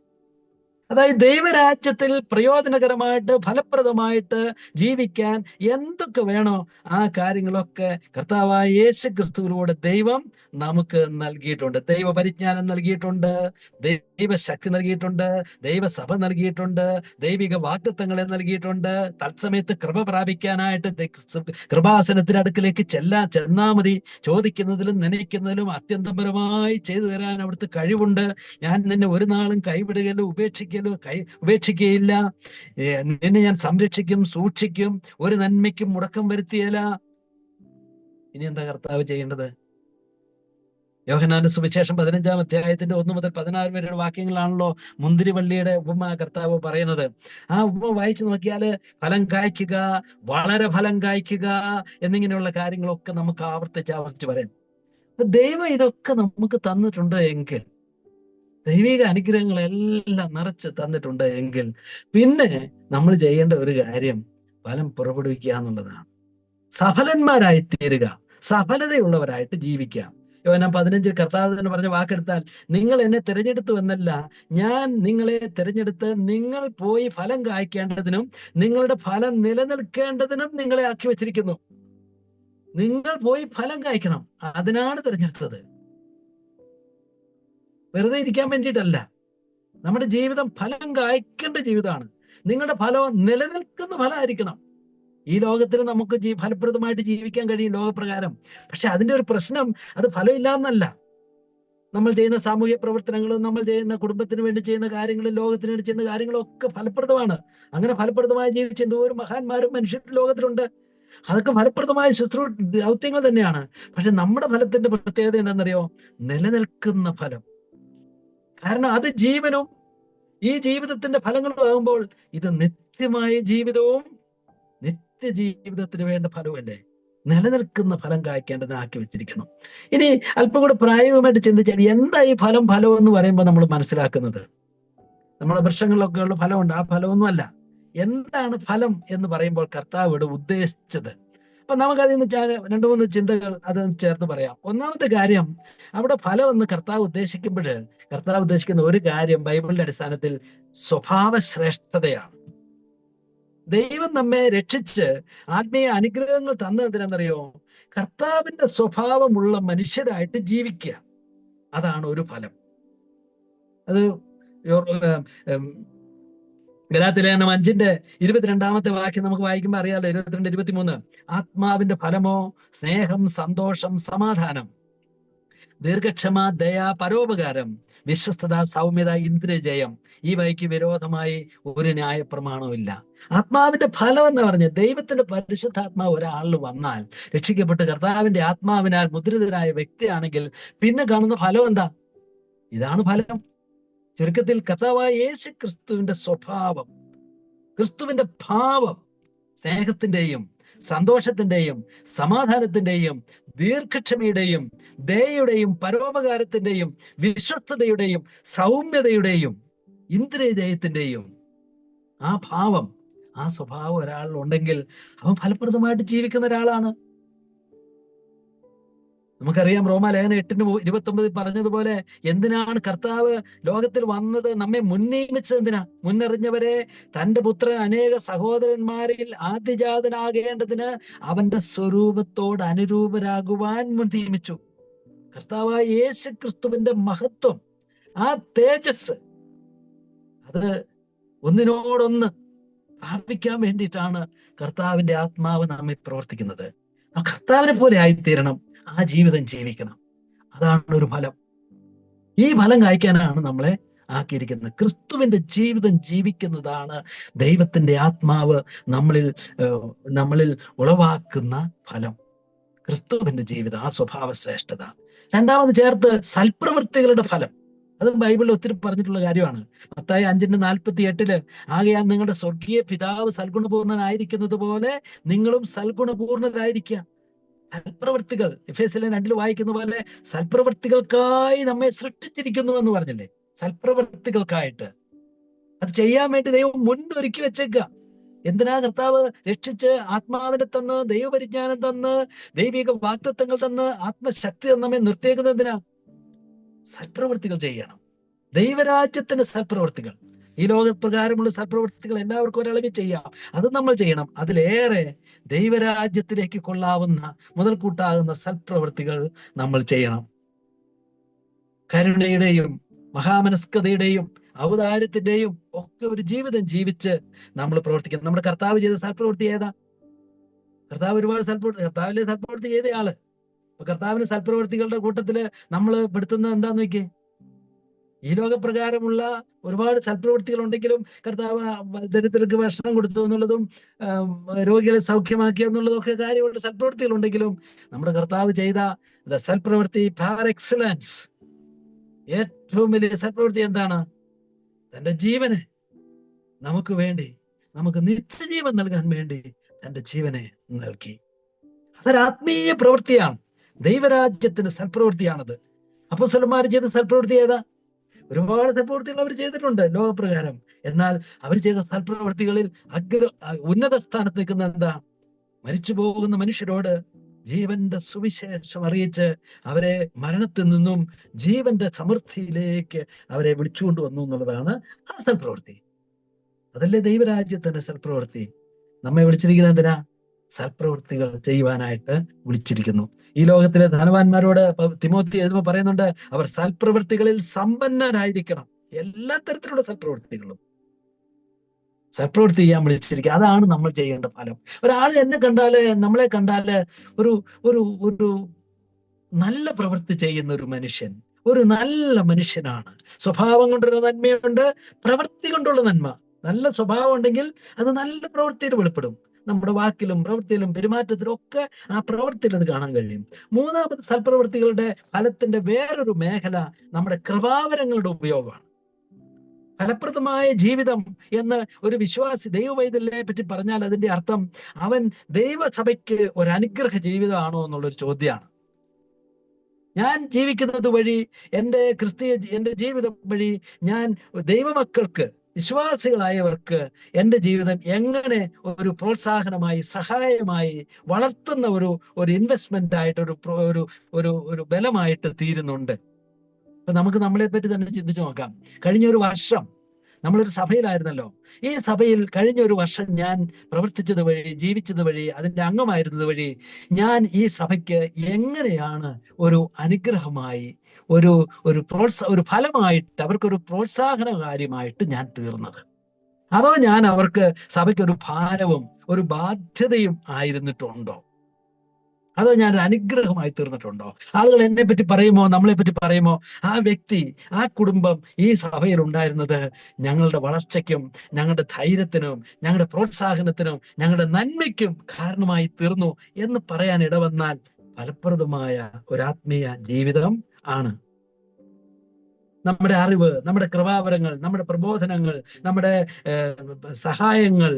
അതായത് ദൈവരാജ്യത്തിൽ പ്രയോജനകരമായിട്ട് ഫലപ്രദമായിട്ട് ജീവിക്കാൻ എന്തൊക്കെ വേണോ ആ കാര്യങ്ങളൊക്കെ കർത്താവായ യേശു ക്രിസ്തുവിലൂടെ ദൈവം നമുക്ക് നൽകിയിട്ടുണ്ട്. ദൈവപരിജ്ഞാനം നൽകിയിട്ടുണ്ട്, ദൈവശക്തി നൽകിയിട്ടുണ്ട്, ദൈവസഭ നൽകിയിട്ടുണ്ട്, ദൈവിക വാഗ്ദത്തങ്ങളെ നൽകിയിട്ടുണ്ട്. തത്സമയത്ത് കൃപ പ്രാപിക്കാനായിട്ട് കൃപാസനത്തിന്റെ അടുക്കിലേക്ക് ചെന്നാ മതി. ചോദിക്കുന്നതിലും നനയ്ക്കുന്നതിലും അത്യന്തപരമായി ചെയ്തു തരാൻ അവിടുത്തെ കഴിവുണ്ട്. ഞാൻ നിന്നെ ഒരു നാളും കൈവിടുകയില്ല, ഉപേക്ഷിക്കുകയില്ല. നിന്നെ ഞാൻ സംരക്ഷിക്കും, സൂക്ഷിക്കും, ഒരു നന്മയ്ക്കും മുടക്കം വരുത്തിയല്ല. ഇനി എന്താ കർത്താവ് ചെയ്യേണ്ടത്? യോഹന്നാന്റെ സുവിശേഷം 15-ാം അധ്യായത്തിന്റെ 1 മുതൽ 16 വരെയുള്ള വാക്യങ്ങളാണല്ലോ മുന്തിരിവള്ളിയുടെ ഉപമ കർത്താവ് പറയുന്നത്. ആ ഉപമ വായിച്ചു നോക്കിയാല് ഫലം കായ്ക്കുക, വളരെ ഫലം കായ്ക്കുക എന്നിങ്ങനെയുള്ള കാര്യങ്ങളൊക്കെ നമുക്ക് ആവർത്തിച്ച് പറയാം. ദൈവം ഇതൊക്കെ നമുക്ക് തന്നിട്ടുണ്ട് എങ്കിൽ, ദൈവിക അനുഗ്രഹങ്ങളെല്ലാം നിറച്ച് തന്നിട്ടുണ്ട് എങ്കിൽ, പിന്നെ നമ്മൾ ചെയ്യേണ്ട ഒരു കാര്യം ഫലം പുറപ്പെടുവിക്കുക എന്നുള്ളതാണ്. സഫലന്മാരായി തീരുക, സഫലതയുള്ളവരായിട്ട് ജീവിക്കാം. യോഹന്നാൻ 15 കർത്താവ് തന്നെ പറഞ്ഞ വാക്കെടുത്താൽ, നിങ്ങൾ എന്നെ തിരഞ്ഞെടുത്തു എന്നല്ല, ഞാൻ നിങ്ങളെ തിരഞ്ഞെടുത്ത് നിങ്ങൾ പോയി ഫലം കായ്ക്കേണ്ടതിനും നിങ്ങളുടെ ഫലം നിലനിൽക്കേണ്ടതിനും നിങ്ങളെ ആക്കി വെച്ചിരിക്കുന്നു. നിങ്ങൾ പോയി ഫലം കായ്ക്കണം, അതിനാണ് തിരഞ്ഞെടുത്തത്. വെറുതെ ഇരിക്കാൻ വേണ്ടിയിട്ടല്ല. നമ്മുടെ ജീവിതം ഫലം കായ്ക്കേണ്ട ജീവിതമാണ്. നിങ്ങളുടെ ഫലം നിലനിൽക്കുന്ന ഫലമായിരിക്കണം. ഈ ലോകത്തിൽ നമുക്ക് ഫലപ്രദമായിട്ട് ജീവിക്കാൻ കഴിയും ലോകപ്രകാരം. പക്ഷെ അതിന്റെ ഒരു പ്രശ്നം, അത് ഫലമില്ല എന്നല്ല. നമ്മൾ ചെയ്യുന്ന സാമൂഹ്യ പ്രവർത്തനങ്ങളും നമ്മൾ ചെയ്യുന്ന കുടുംബത്തിന് വേണ്ടി ചെയ്യുന്ന കാര്യങ്ങളും ലോകത്തിന് വേണ്ടി ചെയ്യുന്ന കാര്യങ്ങളും ഒക്കെ ഫലപ്രദമാണ്. അങ്ങനെ ഫലപ്രദമായി ജീവിച്ച എന്തോരം മഹാന്മാരും മനുഷ്യർ ലോകത്തിലുണ്ട്. അതൊക്കെ ഫലപ്രദമായ ദൗത്യങ്ങൾ തന്നെയാണ്. പക്ഷെ നമ്മുടെ ഫലത്തിന്റെ പ്രത്യേകത എന്താണെന്നറിയോ? നിലനിൽക്കുന്ന ഫലം. കാരണം അത് ജീവനും ഈ ജീവിതത്തിന്റെ ഫലങ്ങളും ആകുമ്പോൾ ഇത് നിത്യമായ ജീവിതവും നിത്യജീവിതത്തിന് വേണ്ട ഫലമല്ലേ? നിലനിൽക്കുന്ന ഫലം കായ്ക്കേണ്ടതിനാക്കി വെച്ചിരിക്കുന്നു. ഇനി അല്പം കൂടെ പ്രായോഗികമായിട്ട് ചിന്തിച്ചാൽ എന്താ ഈ ഫലം എന്ന് പറയുമ്പോൾ നമ്മൾ മനസ്സിലാക്കുന്നത്? നമ്മുടെ വൃക്ഷങ്ങളിലൊക്കെ ഉള്ള ഫലമുണ്ട്, ആ ഫലമൊന്നുമല്ല. എന്താണ് ഫലം എന്ന് പറയുമ്പോൾ കർത്താവ് ഇവിടെ ഉദ്ദേശിച്ചത്? അപ്പൊ നമുക്കതിൽ നിന്ന് 2-3 ചിന്തകൾ അത് ചേർത്ത് പറയാം. ഒന്നാമത്തെ കാര്യം, അവിടെ ഫലം എന്ന് കർത്താവ് ഉദ്ദേശിക്കുമ്പോൾ കർത്താവ് ഉദ്ദേശിക്കുന്ന ഒരു കാര്യം ബൈബിളിന്റെ അടിസ്ഥാനത്തിൽ സ്വഭാവ ശ്രേഷ്ഠതയാണ്. ദൈവം നമ്മെ രക്ഷിച്ച് ആത്മീയ അനുഗ്രഹങ്ങൾ തന്നതെന്തിനെന്നറിയോ? കർത്താവിന്റെ സ്വഭാവമുള്ള മനുഷ്യരായിട്ട് ജീവിക്കുക. അതാണ് ഒരു ഫലം. അത് ഗലാത്യലേഖനം 5:22 വാക്യം നമുക്ക് വായിക്കുമ്പോൾ അറിയാലോ. 22-23. ആത്മാവിന്റെ ഫലമോ സ്നേഹം, സന്തോഷം, സമാധാനം, ദീർഘക്ഷമ, ദയ, പരോപകാരം, വിശ്വസ്തത, സൗമ്യത, ഇന്ദ്രിയജയം. ഈ വഴിക്ക് വിരോധമായി ഒരു ന്യായ പ്രമാണവുമില്ല. ആത്മാവിന്റെ ഫലം എന്ന് പറഞ്ഞ് ദൈവത്തിന്റെ പരിശുദ്ധാത്മാവ് ഒരാളിൽ വന്നാൽ, രക്ഷിക്കപ്പെട്ട് കർത്താവിന്റെ ആത്മാവിനാൽ മുദ്രിതരായ വ്യക്തിയാണെങ്കിൽ പിന്നെ കാണുന്ന ഫലം എന്താ? ഇതാണ് ഫലം. ചുരുക്കത്തിൽ കർത്താവായ യേശു ക്രിസ്തുവിന്റെ സ്വഭാവം, ക്രിസ്തുവിന്റെ ഭാവം, സ്നേഹത്തിന്റെയും സന്തോഷത്തിന്റെയും സമാധാനത്തിന്റെയും ദീർഘക്ഷമയുടെയും ദയയുടെയും പരോപകാരത്തിന്റെയും വിശ്വസ്തതയുടെയും സൗമ്യതയുടെയും ഇന്ദ്രിയജയത്തിന്റെയും ആ ഭാവം, ആ സ്വഭാവം ഒരാളിലുണ്ടെങ്കിൽ അവൻ ഫലപ്രദമായിട്ട് ജീവിക്കുന്ന ഒരാളാണ്. നമുക്കറിയാം, റോമാലേഖനം 8:29 പറഞ്ഞതുപോലെ, എന്തിനാണ് കർത്താവ് ലോകത്തിൽ വന്നത്? നമ്മെ മുൻനിയമിച്ചത് എന്തിനാ? മുന്നറിഞ്ഞവരെ തന്റെ പുത്രൻ അനേക സഹോദരന്മാരിൽ ആദ്യജാതനാകേണ്ടതിന് അവന്റെ സ്വരൂപത്തോട് അനുരൂപരാകുവാൻ മുൻ നിയമിച്ചു. കർത്താവായ യേശു ക്രിസ്തുവിന്റെ മഹത്വം, ആ തേജസ്, അത് ഒന്നിനോടൊന്ന് പ്രാപിക്കാൻ വേണ്ടിയിട്ടാണ് കർത്താവിന്റെ ആത്മാവ് നമ്മെ പ്രവർത്തിക്കുന്നത്. കർത്താവിനെ പോലെ ആയിത്തീരണം, ആ ജീവിതം ജീവിക്കണം. അതാണ് ഒരു ഫലം. ഈ ഫലം കായ്ക്കാനാണ് നമ്മളെ ആക്കിയിരിക്കുന്നത്. ക്രിസ്തുവിന്റെ ജീവിതം ജീവിക്കുന്നതാണ് ദൈവത്തിന്റെ ആത്മാവ് നമ്മളിൽ ഉളവാക്കുന്ന ഫലം. ക്രിസ്തുവിന്റെ ജീവിതം, ആ സ്വഭാവ ശ്രേഷ്ഠത. രണ്ടാമത് ചേർത്ത് സൽപ്രവൃത്തികളുടെ ഫലം. അത് ബൈബിളിൽ ഒത്തിരി പറഞ്ഞിട്ടുള്ള കാര്യമാണ്. മത്തായി 5:48 ആകയാൽ നിങ്ങളുടെ സ്വർഗീയ പിതാവ് സൽഗുണപൂർണനായിരിക്കുന്നത് പോലെ നിങ്ങളും സൽഗുണപൂർണരായിരിക്കുക. സൽപ്രവൃത്തികൾ, എഫേസ്യർ 2 വായിക്കുന്ന പോലെ, സൽപ്രവൃത്തികൾക്കായി നമ്മെ സൃഷ്ടിച്ചിരിക്കുന്നു എന്ന് പറഞ്ഞില്ലേ? സൽപ്രവൃത്തികൾക്കായിട്ട് അത് ചെയ്യാൻ വേണ്ടി ദൈവം മുൻപൊരുക്കി വെച്ചേക്കുക. എന്തിനാ? കർത്താവ് രക്ഷിച്ച് ആത്മാവിനെ തന്ന്, ദൈവപരിജ്ഞാനം തന്ന്, ദൈവിക വാഗ്ദത്തങ്ങൾ തന്ന്, ആത്മശക്തി നമ്മെ നിർത്തിയേക്കുന്നത് എന്തിനാ? സൽപ്രവൃത്തികൾ ചെയ്യണം. ദൈവരാജ്യത്തിന്റെ സൽപ്രവൃത്തികൾ, ഈ ലോകപ്രകാരമുള്ള സൽപ്രവൃത്തികൾ എല്ലാവർക്കും ഒരളവിൽ ചെയ്യാം. അത് നമ്മൾ ചെയ്യണം. അതിലേറെ ദൈവരാജ്യത്തിലേക്ക് കൊള്ളാവുന്ന മുതൽക്കൂട്ടാകുന്ന സൽപ്രവൃത്തികൾ നമ്മൾ ചെയ്യണം. കരുണയുടെയും മഹാമനസ്കതയുടെയും ഔദാര്യത്തിന്റെയും ഒക്കെ ഒരു ജീവിതം ജീവിച്ച് നമ്മൾ പ്രവർത്തിക്കണം. നമ്മുടെ കർത്താവ് ചെയ്ത സൽപ്രവൃത്തി ഏതാ? കർത്താവ് ഒരുപാട് കർത്താവിലെ സൽപ്രവൃത്തി ചെയ്തയാള്. അപ്പൊ കർത്താവിന്റെ സൽപ്രവൃത്തികളുടെ കൂട്ടത്തില് നമ്മൾ പെടുത്തുന്നത് എന്താന്ന് നോക്കിയേ? ഈ ലോകപ്രകാരമുള്ള ഒരുപാട് സൽപ്രവൃത്തികൾ ഉണ്ടെങ്കിലും കർത്താവ് ദരിദ്രർക്ക് ഭക്ഷണം കൊടുത്തു എന്നുള്ളതും രോഗികളെ സൗഖ്യമാക്കി എന്നുള്ളതും ഒക്കെ കാര്യമുള്ള സൽപ്രവൃത്തികൾ ഉണ്ടെങ്കിലും നമ്മുടെ കർത്താവ് ചെയ്ത സൽപ്രവൃത്തി പാർ എക്സലൻസ്, ഏറ്റവും വലിയ സൽപ്രവൃത്തി എന്താണ്? തന്റെ ജീവനെ നമുക്ക് വേണ്ടി, നമുക്ക് നിത്യജീവൻ നൽകാൻ വേണ്ടി തന്റെ ജീവനെ നൽകി. അതൊരു ആത്മീയ പ്രവൃത്തിയാണ്. ദൈവരാജ്യത്തിന്റെ സൽപ്രവൃത്തിയാണത്. അപ്പോസ്തലന്മാർ ചെയ്ത സൽപ്രവൃത്തി ഏതാ? ഒരുപാട് സൽപ്രവൃത്തികൾ അവർ ചെയ്തിട്ടുണ്ട് ലോകപ്രകാരം. എന്നാൽ അവർ ചെയ്ത സൽപ്രവൃത്തികളിൽ ഉന്നത സ്ഥാനത്ത് നിൽക്കുന്ന എന്താ? മരിച്ചു പോകുന്ന മനുഷ്യരോട് ജീവന്റെ സുവിശേഷം അറിയിച്ച് അവരെ മരണത്തിൽ നിന്നും ജീവന്റെ സമൃദ്ധിയിലേക്ക് അവരെ വിളിച്ചുകൊണ്ട് വന്നു എന്നുള്ളതാണ് ആ സൽപ്രവൃത്തി. അതല്ലേ ദൈവരാജ്യത്തിന്റെ സൽപ്രവൃത്തി. നമ്മെ വിളിച്ചിരിക്കുന്നത് എന്തിനാ? സൽപ്രവൃത്തികൾ ചെയ്യുവാനായിട്ട് വിളിച്ചിരിക്കുന്നു. ഈ ലോകത്തിലെ ധനവാന്മാരോട് തിമോത്തി എഴുതുമ്പോൾ പറയുന്നുണ്ട്, അവർ സൽപ്രവൃത്തികളിൽ സമ്പന്നരായിരിക്കണം. എല്ലാ തരത്തിലുള്ള സൽപ്രവൃത്തികളും സൽപ്രവൃത്തി ചെയ്യാൻ വിളിച്ചിരിക്കുക. അതാണ് നമ്മൾ ചെയ്യേണ്ട ഫലം. ഒരാൾ നമ്മളെ കണ്ടാല് ഒരു ഒരു ഒരു നല്ല പ്രവൃത്തി ചെയ്യുന്ന ഒരു മനുഷ്യൻ ഒരു നല്ല മനുഷ്യനാണ്. സ്വഭാവം കൊണ്ടൊരു നന്മയുണ്ട്, പ്രവൃത്തി കൊണ്ടുള്ള നന്മ. നല്ല സ്വഭാവം ഉണ്ടെങ്കിൽ അത് നല്ല പ്രവൃത്തിയിൽ വെളിപ്പെടും. നമ്മുടെ വാക്കിലും പ്രവൃത്തിയിലും പെരുമാറ്റത്തിലും ഒക്കെ ആ പ്രവൃത്തിയിൽ അത് കാണാൻ കഴിയും. മൂന്നാമത് സൽപ്രവൃത്തികളുടെ ഫലത്തിന്റെ വേറൊരു മേഖല നമ്മുടെ കൃപാവരങ്ങളുടെ ഉപയോഗമാണ്. ഫലപ്രദമായ ജീവിതം എന്ന് ഒരു വിശ്വാസി ദൈവവൈതലിനെ പറ്റി പറഞ്ഞാൽ അതിന്റെ അർത്ഥം അവൻ ദൈവസഭയ്ക്ക് ഒരു അനുഗ്രഹ ജീവിതമാണോ എന്നുള്ളൊരു ചോദ്യമാണ്. ഞാൻ ജീവിക്കുന്നത് വഴി എന്റെ ജീവിതം വഴി ഞാൻ ദൈവമക്കൾക്ക്, വിശ്വാസികളായവർക്ക് എൻ്റെ ജീവിതം എങ്ങനെ ഒരു പ്രോത്സാഹനമായി, സഹായമായി, വളർത്തുന്ന ഒരു ഇൻവെസ്റ്റ്മെന്റ് ആയിട്ട് ഒരു ബലമായിട്ട് തീരുന്നുണ്ട്. അപ്പൊ നമുക്ക് നമ്മളെ പറ്റി തന്നെ ചിന്തിച്ചു നോക്കാം. കഴിഞ്ഞൊരു വർഷം നമ്മളൊരു സഭയിലായിരുന്നല്ലോ. ഈ സഭയിൽ കഴിഞ്ഞ ഒരു വർഷം ഞാൻ പ്രവർത്തിച്ചത് വഴി, ജീവിച്ചത് വഴി, അതിന്റെ അംഗമായിരുന്നത് വഴി ഞാൻ ഈ സഭയ്ക്ക് എങ്ങനെയാണ് ഒരു അനുഗ്രഹമായി, ഒരു ഫലമായിട്ട്, അവർക്കൊരു പ്രോത്സാഹനകാര്യമായിട്ട് ഞാൻ തീർന്നത്? അതോ ഞാൻ അവർക്ക് സഭയ്ക്ക് ഒരു ഭാരവും ഒരു ബാധ്യതയും ആയിരുന്നിട്ടുണ്ടോ? അതോ ഞാൻ ഒരു അനുഗ്രഹമായി തീർന്നിട്ടുണ്ടോ? ആളുകൾ എന്നെ പറ്റി പറയുമോ, നമ്മളെ പറ്റി പറയുമോ, ആ വ്യക്തി, ആ കുടുംബം ഈ സഭയിൽ ഉണ്ടായിരുന്നത് ഞങ്ങളുടെ വളർച്ചയ്ക്കും ഞങ്ങളുടെ ധൈര്യത്തിനും ഞങ്ങളുടെ പ്രോത്സാഹനത്തിനും ഞങ്ങളുടെ നന്മയ്ക്കും കാരണമായി തീർന്നു എന്ന് പറയാൻ ഇടവന്നാൽ ഫലപ്രദമായ ഒരു ആത്മീയ ജീവിതം ആണ്. നമ്മുടെ അറിവ്, നമ്മുടെ കൃപാവരങ്ങൾ, നമ്മുടെ പ്രബോധനങ്ങൾ, നമ്മുടെ സഹായങ്ങൾ,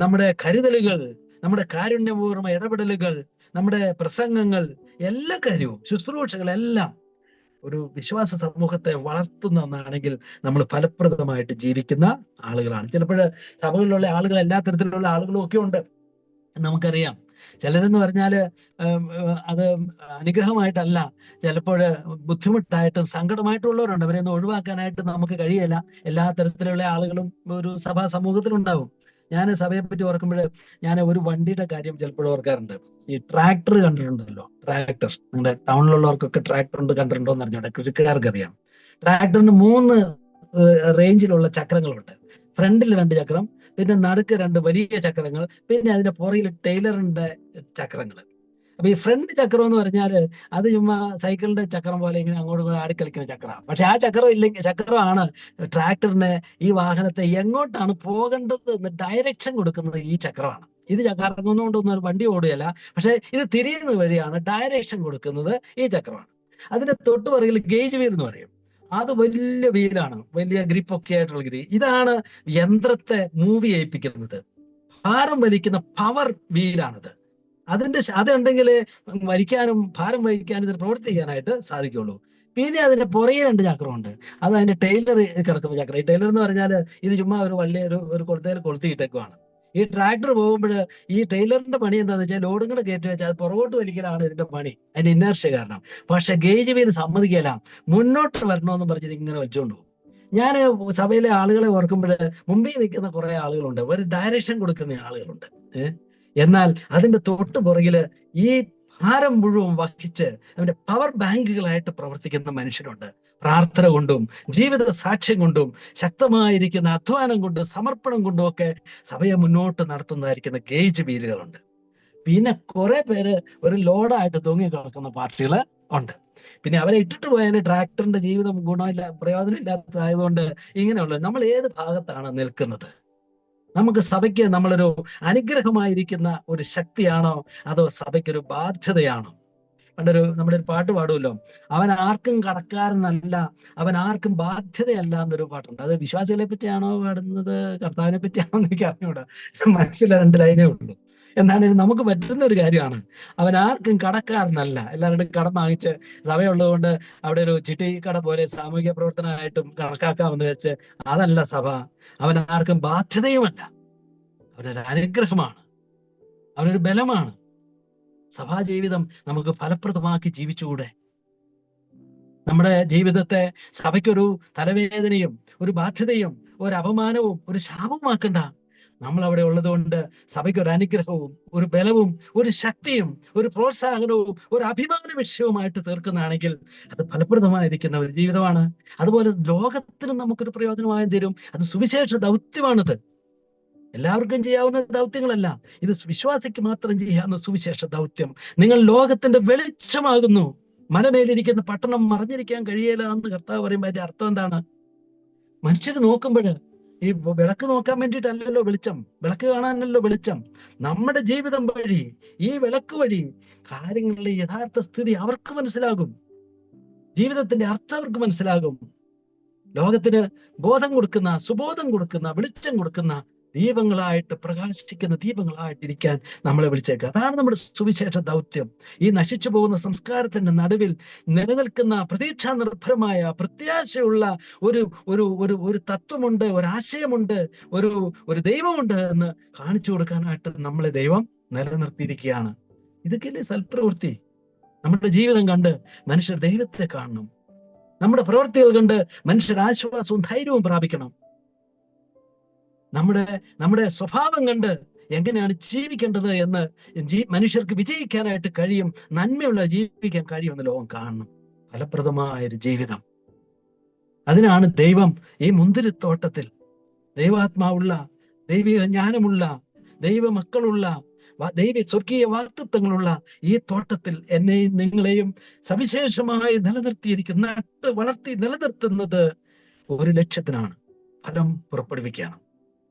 നമ്മുടെ കരുതലുകൾ, നമ്മുടെ കാരുണ്യപൂർവ്വ ഇടപെടലുകൾ, നമ്മുടെ പ്രസംഗങ്ങൾ, എല്ലാ കാര്യവും, ശുശ്രൂഷകളെല്ലാം ഒരു വിശ്വാസ സമൂഹത്തെ വളർത്തുന്ന ഒന്നാണെങ്കിൽ നമ്മൾ ഫലപ്രദമായിട്ട് ജീവിക്കുന്ന ആളുകളാണ്. ചിലപ്പോൾ സഭകളിലുള്ള ആളുകൾ, എല്ലാ തരത്തിലുള്ള ആളുകളും ഒക്കെ ഉണ്ട്, നമുക്കറിയാം. ചിലരെന്ന് പറഞ്ഞാൽ അത് അനുഗ്രഹമായിട്ടല്ല, ചിലപ്പോൾ ബുദ്ധിമുട്ടായിട്ടും സങ്കടമായിട്ടും ഉള്ളവരുണ്ട്. അവരെയൊന്നും ഒഴിവാക്കാനായിട്ട് നമുക്ക് കഴിയില്ല. എല്ലാ തരത്തിലുള്ള ആളുകളും ഒരു സഭാ സമൂഹത്തിലുണ്ടാവും. ഞാൻ സഭയെ പറ്റി ഓർക്കുമ്പോൾ ഞാൻ ഒരു വണ്ടിയുടെ കാര്യം ചിലപ്പോഴും ഓർക്കാറുണ്ട്. ഈ ട്രാക്ടർ കണ്ടിട്ടുണ്ടല്ലോ, ട്രാക്ടർ. നിങ്ങളുടെ ടൗണിലുള്ളവർക്കൊക്കെ ട്രാക്ടർ കണ്ടിട്ടുണ്ടോ എന്ന് അറിഞ്ഞൂടെ? കൃഷിക്കാർക്ക് അറിയാം. ട്രാക്ടറിന് 3 റേഞ്ചിലുള്ള ചക്രങ്ങളുണ്ട്. ഫ്രണ്ടിൽ 2 ചക്രം, പിന്നെ നടുക്ക് 2 വലിയ ചക്രങ്ങൾ, പിന്നെ അതിന്റെ പുറകിൽ ടൈലറിന്റെ ചക്രങ്ങൾ. അപ്പൊ ഈ ഫ്രണ്ട് ചക്രം എന്ന് പറഞ്ഞാൽ അത് ചുമ്മാ സൈക്കിളിന്റെ ചക്രം പോലെ ഇങ്ങനെ അങ്ങോട്ടും ഇങ്ങോട്ടും ആടിക്കളിക്കുന്ന ചക്രമാണ്. പക്ഷെ ആ ചക്രമാണ് ട്രാക്ടറിന് ഈ വാഹനത്തെ എങ്ങോട്ടാണ് പോകേണ്ടത് എന്ന് ഡയറക്ഷൻ കൊടുക്കുന്നത് ഈ ചക്രമാണ്. ഇത് കറങ്ങുന്നതുകൊണ്ടൊന്നും വണ്ടി ഓടുകയല്ല, പക്ഷെ ഇത് തിരിയുന്ന വഴിയാണ് ഡയറക്ഷൻ കൊടുക്കുന്നത് ഈ ചക്രമാണ്. അതിന്റെ തൊട്ടുപുറകിൽ ഗേജ് വീൽ എന്ന് പറയും. അത് വലിയ വീലാണ്, വലിയ ഗ്രിപ്പൊക്കെ ആയിട്ടുള്ള ഗ്രീ. ഇതാണ് യന്ത്രത്തെ മൂവ് ചെയ്യിപ്പിക്കുന്നത്. ഭാരം വലിക്കുന്ന പവർ വീലാണത്. അതുണ്ടെങ്കിൽ വലിക്കാനും ഭാരം വഹിക്കാനും ഇതിന് പ്രവർത്തിക്കാനായിട്ട് സാധിക്കുള്ളൂ. പിന്നെ അതിന്റെ പുറകെ 2 ചക്രമുണ്ട്. അത് അതിന്റെ ടൈലർ കിടക്കുന്ന ചക്രം. ഈ ടൈലർ എന്ന് പറഞ്ഞാൽ ഇത് ചുമ്മാ ഒരു കൊളുത്തേൽ കൊളുത്തിയിട്ടേക്കുവാണ്. ഈ ട്രാക്ടർ പോകുമ്പോൾ ഈ ടൈലറിന്റെ പണി എന്താണെന്ന് വെച്ചാൽ ലോഡും കൂടെ കയറ്റി വെച്ചാൽ പുറകോട്ട് വലിക്കലാണ് ഇതിന്റെ പണി, അതിന്റെ ഇനേർഷ്യ കാരണം. പക്ഷെ ഗേജ് വീൽ സമ്മതിക്കല, മുന്നോട്ട് വരണമെന്ന് പറഞ്ഞത് ഇങ്ങനെ വെച്ചുകൊണ്ട് പോകും. ഞാൻ സഭയിലെ ആളുകളെ ഓർക്കുമ്പോൾ മുമ്പിൽ നിൽക്കുന്ന കുറെ ആളുകളുണ്ട്, ഒരു ഡയറക്ഷൻ കൊടുക്കുന്ന ആളുകളുണ്ട്. എന്നാൽ അതിന്റെ തൊട്ടു പുറകില് ഈ ഭാരം മുഴുവൻ വഹിച്ച് അവന്റെ പവർ ബാങ്കുകളായിട്ട് പ്രവർത്തിക്കുന്ന മനുഷ്യരുണ്ട്. പ്രാർത്ഥന കൊണ്ടും ജീവിത സാക്ഷ്യം കൊണ്ടും ശക്തമായിരിക്കുന്ന അധ്വാനം കൊണ്ടും സമർപ്പണം കൊണ്ടും ഒക്കെ സഭയെ മുന്നോട്ട് നടത്തുന്നതായിരിക്കുന്ന ഗേജ് വീലുകളുണ്ട്. പിന്നെ കുറെ പേര് ഒരു ലോഡായിട്ട് തൂങ്ങി കിടക്കുന്ന പാർട്ടികൾ ഉണ്ട്. പിന്നെ അവരെ ഇട്ടിട്ട് പോയാൽ ട്രാക്ടറിന്റെ ജീവിതം പ്രയോജനം ഇല്ലാത്തതായതുകൊണ്ട് ഇങ്ങനെയുള്ള നമ്മൾ ഏത് ഭാഗത്താണ് നിൽക്കുന്നത്? നമുക്ക് സഭയ്ക്ക് നമ്മളൊരു അനുഗ്രഹമായിരിക്കുന്ന ഒരു ശക്തിയാണോ, അതോ സഭയ്ക്കൊരു ബാധ്യതയാണോ? നമ്മുടെ ഒരു പാട്ട് പാടുമല്ലോ, അവൻ ആർക്കും കടക്കാരനല്ല, അവൻ ആർക്കും ബാധ്യതയല്ല എന്നൊരു പാട്ടുണ്ട്. അത് വിശ്വാസികളെ പറ്റിയാണോ പാടുന്നത്, കർത്താവിനെ പറ്റിയാണോ എന്ന് എനിക്ക് അറിഞ്ഞൂടാ. മനസ്സിലെ 2 ലൈനേ ഉള്ളൂ. എന്നാലും നമുക്ക് പറ്റുന്ന ഒരു കാര്യമാണ്. അവൻ ആർക്കും കടക്കാരനല്ല. എല്ലാവരുടെയും കടം വാങ്ങിച്ച് സഭയുള്ളത് കൊണ്ട് അവിടെ ഒരു ചിട്ടി കട പോലെ സാമൂഹിക പ്രവർത്തനമായിട്ടും കണക്കാക്കാമെന്ന് വെച്ച് അതല്ല സഭ. അവൻ ആർക്കും ബാധ്യതയുമല്ല, അവനൊരു അനുഗ്രഹമാണ്, അവനൊരു ബലമാണ്. സഭാജീവിതം നമുക്ക് ഫലപ്രദമാക്കി ജീവിച്ചുകൂടെ? നമ്മുടെ ജീവിതത്തെ സഭയ്ക്കൊരു തലവേദനയും ഒരു ബാധ്യതയും ഒരു അപമാനവും ഒരു ശാപവുമാക്കണ്ട. നമ്മൾ അവിടെ ഉള്ളതുകൊണ്ട് സഭയ്ക്ക് ഒരു അനുഗ്രഹവും ഒരു ബലവും ഒരു ശക്തിയും ഒരു പ്രോത്സാഹനവും ഒരു അഭിമാന വിഷയവുമായിട്ട് തീർക്കുന്നതാണെങ്കിൽ അത് ഫലപ്രദമായിരിക്കുന്ന ഒരു ജീവിതമാണ്. അതുപോലെ ലോകത്തിനും നമുക്കൊരു പ്രയോജനമായി തീരും. അത് സുവിശേഷ ദൗത്യമാണിത്. എല്ലാവർക്കും ചെയ്യാവുന്ന ദൗത്യങ്ങളല്ല, ഇത് വിശ്വാസിക്ക് മാത്രം ചെയ്യാവുന്ന സുവിശേഷ ദൗത്യം. നിങ്ങൾ ലോകത്തിന്റെ വെളിച്ചമാകുന്നു. മലമേലിരിക്കുന്ന പട്ടണം മറിഞ്ഞിരിക്കാൻ കഴിയില്ല എന്ന് കർത്താവ് പറയുമ്പോൾ അതിന്റെ അർത്ഥം എന്താണ്? മനുഷ്യർ നോക്കുമ്പോൾ ഈ വിളക്ക് നോക്കാൻ വേണ്ടിയിട്ടല്ലല്ലോ വെളിച്ചം, വിളക്ക് കാണാനല്ലോ വെളിച്ചം. നമ്മുടെ ജീവിതം വഴി, ഈ വിളക്ക് വഴി കാര്യങ്ങളുടെ യഥാർത്ഥ സ്ഥിതി അവർക്ക് മനസ്സിലാകും. ജീവിതത്തിന്റെ അർത്ഥം അവർക്ക് മനസ്സിലാകും. ലോകത്തിന് ബോധം കൊടുക്കുന്ന, സുബോധം കൊടുക്കുന്ന, വെളിച്ചം കൊടുക്കുന്ന ദീപങ്ങളായിട്ട്, പ്രകാശിക്കുന്ന ദീപങ്ങളായിട്ടിരിക്കാൻ നമ്മളെ വിളിച്ചേക്കുക. അതാണ് നമ്മുടെ സുവിശേഷ ദൗത്യം. ഈ നശിച്ചു പോകുന്ന സംസ്കാരത്തിന്റെ നടുവിൽ നിലനിൽക്കുന്ന പ്രതീക്ഷാ നിർഭരമായ പ്രത്യാശയുള്ള ഒരു ഒരു ഒരു ഒരു തത്വമുണ്ട്, ഒരാശയമുണ്ട്, ഒരു ദൈവമുണ്ട് എന്ന് കാണിച്ചു കൊടുക്കാനായിട്ട് നമ്മളെ ദൈവം നിലനിർത്തിയിരിക്കുകയാണ്. ഇതൊക്കെയല്ലേ സൽപ്രവൃത്തി? നമ്മുടെ ജീവിതം കണ്ട് മനുഷ്യർ ദൈവത്തെ കാണണം. നമ്മുടെ പ്രവൃത്തികൾ കണ്ട് മനുഷ്യർ ആശ്വാസവും ധൈര്യവും പ്രാപിക്കണം. നമ്മുടെ സ്വഭാവം കണ്ട് എങ്ങനെയാണ് ജീവിക്കേണ്ടത് എന്ന് മനുഷ്യർക്ക് വിജയിക്കാനായിട്ട് കഴിയും, നന്മയുള്ള ജീവിക്കാൻ കഴിയുമെന്ന് ലോകം കാണണം. ഫലപ്രദമായൊരു ജീവിതം, അതിനാണ് ദൈവം ഈ മുന്തിരിത്തോട്ടത്തിൽ ദൈവാത്മാവുള്ള, ദൈവിക ജ്ഞാനമുള്ള, ദൈവമക്കളുള്ള, സ്വർഗീയ വാക്തത്വങ്ങളുള്ള ഈ തോട്ടത്തിൽ എന്നെയും നിങ്ങളെയും സവിശേഷമായി നിലനിർത്തിയിരിക്കുന്ന, നട്ട് വളർത്തി നിലനിർത്തുന്നത് ഒരു ലക്ഷ്യത്തിനാണ്, ഫലം പുറപ്പെടുവിക്കുകയാണ്.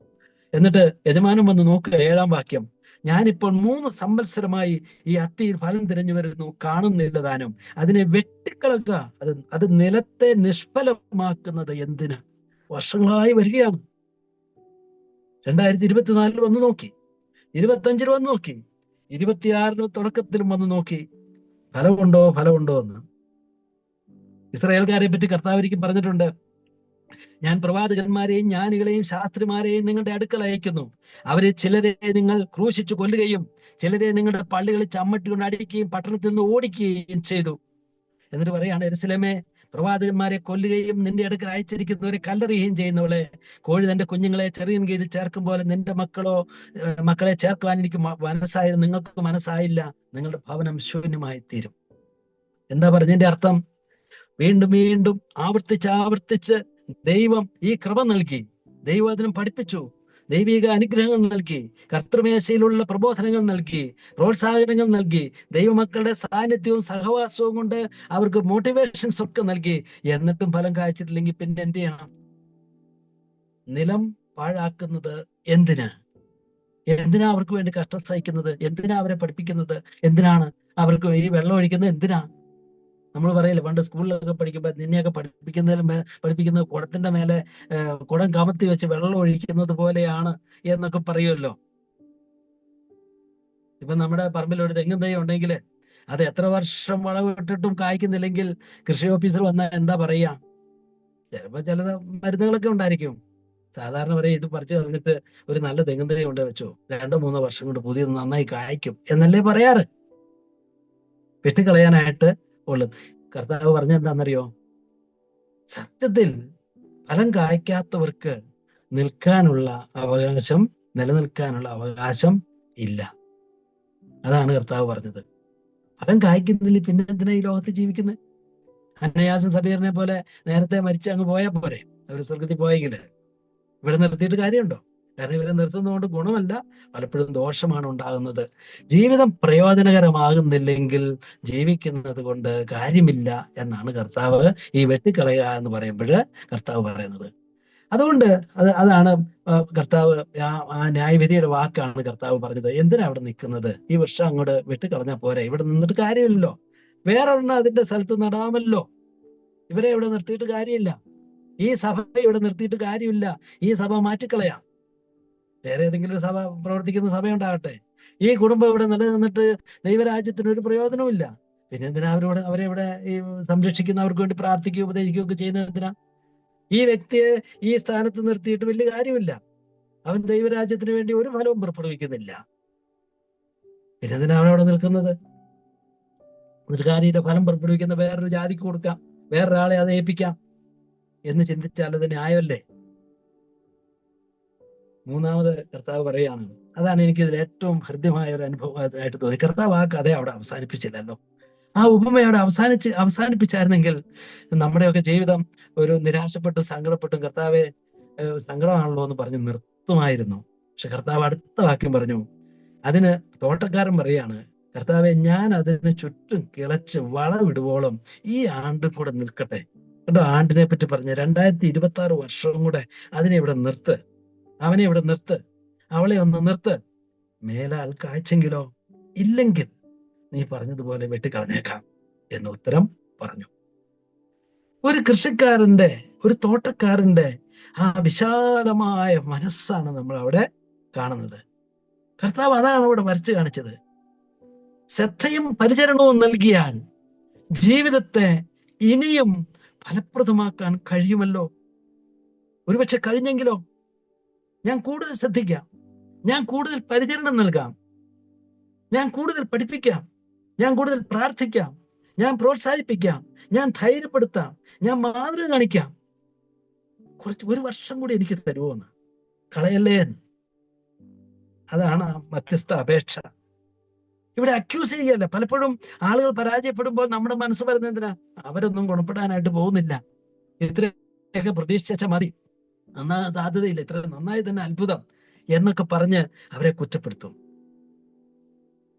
എന്നിട്ട് യജമാനൻ വന്ന് നോക്കുക, 7-ാം വാക്യം. ഞാനിപ്പോൾ 3 സംവത്സരമായി ഈ അത്തിയിൽ ഫലം തിരഞ്ഞു വരുന്നു, കാണുന്നില്ല താനും. അതിനെ വെട്ടിക്കളക. അത് നിലത്തെ നിഷ്ഫലമാക്കുന്നത് എന്തിന്? വർഷങ്ങളായി വരികയാണ്. 2024 വന്ന് നോക്കി, 25 വന്ന് നോക്കി, 26 തുടക്കത്തിലും വന്ന് നോക്കി, ഫലമുണ്ടോ എന്ന്. ഇസ്രായേൽക്കാരെ പറ്റി കർത്താവ് ഒരിക്കൽ പറഞ്ഞിട്ടുണ്ട്, ഞാൻ പ്രവാചകന്മാരെയും ജ്ഞാനികളെയും ശാസ്ത്രിമാരെയും നിങ്ങളുടെ അടുക്കൽ അയക്കുന്നു. അവരെ ചിലരെ നിങ്ങൾ ക്രൂശിച്ചു കൊല്ലുകയും ചിലരെ നിങ്ങളുടെ പള്ളികളിൽ ചമ്മട്ടി കൊണ്ട് അടിക്കുകയും പട്ടണത്തിൽ നിന്ന് ഓടിക്കുകയും ചെയ്തു. എന്നിട്ട് പറയാണ്, യെരൂശലേമേ, പ്രവാചകന്മാരെ കൊല്ലുകയും നിന്റെ അടുക്കൽ അയച്ചിരിക്കുന്നവരെ കല്ലെറിയുകയും ചെയ്യുന്നവളെ, കോഴി തന്റെ കുഞ്ഞുങ്ങളെ ചെറിയൻ കീഴിൽ ചേർക്കും പോലെ നിന്റെ മക്കളെ ചേർക്കുവാൻ എനിക്ക് മനസ്സായിരുന്നു, നിങ്ങൾക്ക് മനസ്സായില്ല. നിങ്ങളുടെ ഭവനം ശൂന്യമായി തീരും. എന്താ പറഞ്ഞതിന്റെ അർത്ഥം? വീണ്ടും വീണ്ടും ആവർത്തിച്ച് ദൈവം ഈ കൃപ നൽകി, ദൈവവചനം പഠിപ്പിച്ചു, ദൈവിക അനുഗ്രഹങ്ങൾ നൽകി, കർത്തൃമേശയിലുള്ള പ്രബോധനങ്ങൾ നൽകി, പ്രോത്സാഹനങ്ങൾ നൽകി, ദൈവമക്കളുടെ സാന്നിധ്യവും സഹവാസവും കൊണ്ട് അവർക്ക് മോട്ടിവേഷൻസ് ഒക്കെ നൽകി. എന്നിട്ടും ഫലം കാഴ്ചിട്ടില്ലെങ്കിൽ പിന്നെ എന്ത് ചെയ്യണം? നിലം പാഴാക്കുന്നത് എന്തിനാ? അവർക്ക് വേണ്ടി കഷ്ടം സഹിക്കുന്നത്? എന്തിനാ അവരെ പഠിപ്പിക്കുന്നത്? എന്തിനാണ് അവർക്ക് ഈ വെള്ളം ഒഴിക്കുന്നത്? എന്തിനാ? നമ്മൾ പറയില്ല, പണ്ട് സ്കൂളിലൊക്കെ പഠിക്കുമ്പോൾ നിന്നെയൊക്കെ പഠിപ്പിക്കുന്നത് കുടത്തിന്റെ മേലെ കുടം കമത്തി വെച്ച് വെള്ളം ഒഴിക്കുന്നത് പോലെയാണ് എന്നൊക്കെ പറയുമല്ലോ. ഇപ്പൊ നമ്മുടെ പറമ്പിലൊരു തെങ്ങും തൈ ഉണ്ടെങ്കിൽ അത് എത്ര വർഷം വളവിട്ടിട്ടും കായ്ക്കുന്നില്ലെങ്കിൽ കൃഷി ഓഫീസർ വന്നാൽ എന്താ പറയാ? ചിലപ്പോ ചില മരുന്നുകളൊക്കെ ഉണ്ടായിരിക്കും. സാധാരണ പറയും, ഇത് പറിച്ചു കളഞ്ഞിട്ട് ഒരു നല്ല തെങ്ങും തൈ കൊണ്ട് വെച്ചു, 2-3 വർഷം കൊണ്ട് പുതിയത് നന്നായി കായ്ക്കും എന്നല്ലേ പറയാറ്. വെട്ടിക്കളയാനായിട്ട് ഉള്ളത്. കർത്താവ് പറഞ്ഞ എന്താണെന്നറിയോ? സത്യത്തിൽ ഫലം കായ്ക്കാത്തവർക്ക് നിലനിൽക്കാനുള്ള അവകാശം ഇല്ല. അതാണ് കർത്താവ് പറഞ്ഞത്. ഫലം കായ്ക്കുന്നില്ല പിന്നെ എന്തിനാ ഈ ലോകത്ത് ജീവിക്കുന്നത്? അന്നയാസും സബീറിനെ പോലെ നേരത്തെ മരിച്ച് അങ്ങ് പോയാൽ പോരെ? അവർ സ്വർഗത്തിൽ പോയെങ്കിൽ ഇവിടെ നിർത്തിയിട്ട് കാര്യമുണ്ടോ? കാരണം ഇവരെ നിർത്തുന്നതുകൊണ്ട് ഗുണമല്ല, പലപ്പോഴും ദോഷമാണ് ഉണ്ടാകുന്നത്. ജീവിതം പ്രയോജനകരമാകുന്നില്ലെങ്കിൽ ജീവിക്കുന്നത് കൊണ്ട് കാര്യമില്ല എന്നാണ് കർത്താവ് ഈ വെട്ടിക്കളയുക എന്ന് പറയുമ്പോൾ കർത്താവ് പറയുന്നത്. അതുകൊണ്ട് അതാണ് കർത്താവ് ആ ന്യായവിധിയുടെ വാക്കാണ് കർത്താവ് പറഞ്ഞത്. എന്തിനാ അവിടെ നിൽക്കുന്നത്? ഈ വർഷം അങ്ങോട്ട് വെട്ടിക്കളഞ്ഞാൽ പോരെ? ഇവിടെ നിന്നിട്ട് കാര്യമില്ലല്ലോ, വേറൊരെണ്ണം അതിന്റെ സ്ഥലത്ത് നടാമല്ലോ. ഇവരെ ഇവിടെ നിർത്തിയിട്ട് കാര്യമില്ല, ഈ സഭ ഇവിടെ നിർത്തിയിട്ട് കാര്യമില്ല, ഈ സഭ മാറ്റിക്കളയാം, വേറെ ഏതെങ്കിലും ഒരു സഭ, പ്രവർത്തിക്കുന്ന സഭയുണ്ടാകട്ടെ. ഈ കുടുംബം ഇവിടെ നിലനിന്നിട്ട് ദൈവരാജ്യത്തിന് ഒരു പ്രയോജനമില്ല. പിന്നെ എന്തിനാ അവരെ ഇവിടെ ഈ സംരക്ഷിക്കുന്നവർക്ക് വേണ്ടി പ്രാർത്ഥിക്കുകയോ ഉപദേശിക്കുകയോ ഒക്കെ ചെയ്യുന്നത് എന്തിനാ? ഈ വ്യക്തിയെ ഈ സ്ഥാനത്ത് നിർത്തിയിട്ട് വലിയ കാര്യമില്ല, അവൻ ദൈവരാജ്യത്തിന് വേണ്ടി ഒരു ഫലവും പുറപ്പെടുവിക്കുന്നില്ല. പിന്നെ എന്തിനാ അവിടെ നിൽക്കുന്നത്? നിർഗാരിയുടെ ഫലം പുറപ്പെടുവിക്കുന്ന വേറൊരു ജാതിക്ക് കൊടുക്കാം, വേറൊരാളെ അത് ഏൽപ്പിക്കാം എന്ന് ചിന്തിച്ചാൽ അത് ന്യായമല്ലേ? മൂന്നാമത് കർത്താവ് പറയാണ്, അതാണ് എനിക്കിതിൽ ഏറ്റവും ഹൃദ്യമായ ഒരു അനുഭവമായിട്ട് തോന്നി. കർത്താവ് ആ കഥ അവിടെ അവസാനിപ്പിച്ചില്ലല്ലോ. ആ ഉപമയോടെ അവസാനിപ്പിച്ചായിരുന്നെങ്കിൽ നമ്മുടെയൊക്കെ ജീവിതം ഒരു നിരാശപ്പെട്ടും സങ്കടപ്പെട്ടും കർത്താവെ സങ്കടമാണല്ലോ എന്ന് പറഞ്ഞ് നിർത്തുമായിരുന്നു. പക്ഷെ കർത്താവ് അടുത്ത വാക്യം പറഞ്ഞു. അതിന് തോട്ടക്കാരൻ പറയാണ്, കർത്താവെ ഞാൻ അതിന് ചുറ്റും കിളച്ച് വളമിടുവോളം ഈ ആണ്ടും കൂടെ നിൽക്കട്ടെ. കേട്ടോ, ആണ്ടിനെ പറ്റി പറഞ്ഞ് 2026 വർഷവും കൂടെ അതിനെ ഇവിടെ നിർത്ത്, അവനെ ഇവിടെ നിർത്ത്, അവളെ ഒന്ന് നിർത്ത്. മേലാൽ കാഴ്ചെങ്കിലോ, ഇല്ലെങ്കിൽ നീ പറഞ്ഞതുപോലെ വെട്ടിക്കളഞ്ഞേക്കാം എന്ന് ഉത്തരം പറഞ്ഞു. ഒരു കൃഷിക്കാരന്റെ, ഒരു തോട്ടക്കാരന്റെ ആ വിശാലമായ മനസ്സാണ് നമ്മൾ അവിടെ കാണുന്നത്. കർത്താവ് അതാണ് അവിടെ വരച്ചു കാണിച്ചത്. ശ്രദ്ധയും പരിചരണവും നൽകിയാൽ ജീവിതത്തെ ഇനിയും ഫലപ്രദമാക്കാൻ കഴിയുമല്ലോ. ഒരുപക്ഷെ കഴിഞ്ഞെങ്കിലോ, ഞാൻ കൂടുതൽ ശ്രദ്ധിക്കാം, ഞാൻ കൂടുതൽ പരിചരണം നൽകാം, ഞാൻ കൂടുതൽ പഠിപ്പിക്കാം, ഞാൻ കൂടുതൽ പ്രാർത്ഥിക്കാം, ഞാൻ പ്രോത്സാഹിപ്പിക്കാം, ഞാൻ ധൈര്യപ്പെടുത്താം, ഞാൻ മാതൃക കാണിക്കാം. ഒരു വർഷം കൂടി എനിക്ക് തരുമോന്ന്, കളയല്ലേ എന്ന്. അതാണ് മധ്യസ്ഥ അപേക്ഷ. ഇവിടെ അക്യൂസ് ചെയ്യല്ല. പലപ്പോഴും ആളുകൾ പരാജയപ്പെടുമ്പോൾ നമ്മുടെ മനസ്സ് പറയുന്നത് എന്തിനാ? അവരൊന്നും ഗുണപ്പെടാനായിട്ട് പോകുന്നില്ല, ഇത്രയൊക്കെ പ്രതീക്ഷിച്ച മതി, നന്നാകാൻ സാധ്യതയില്ല, ഇത്ര നന്നായി തന്നെ അത്ഭുതം എന്നൊക്കെ പറഞ്ഞ് അവരെ കുറ്റപ്പെടുത്തും.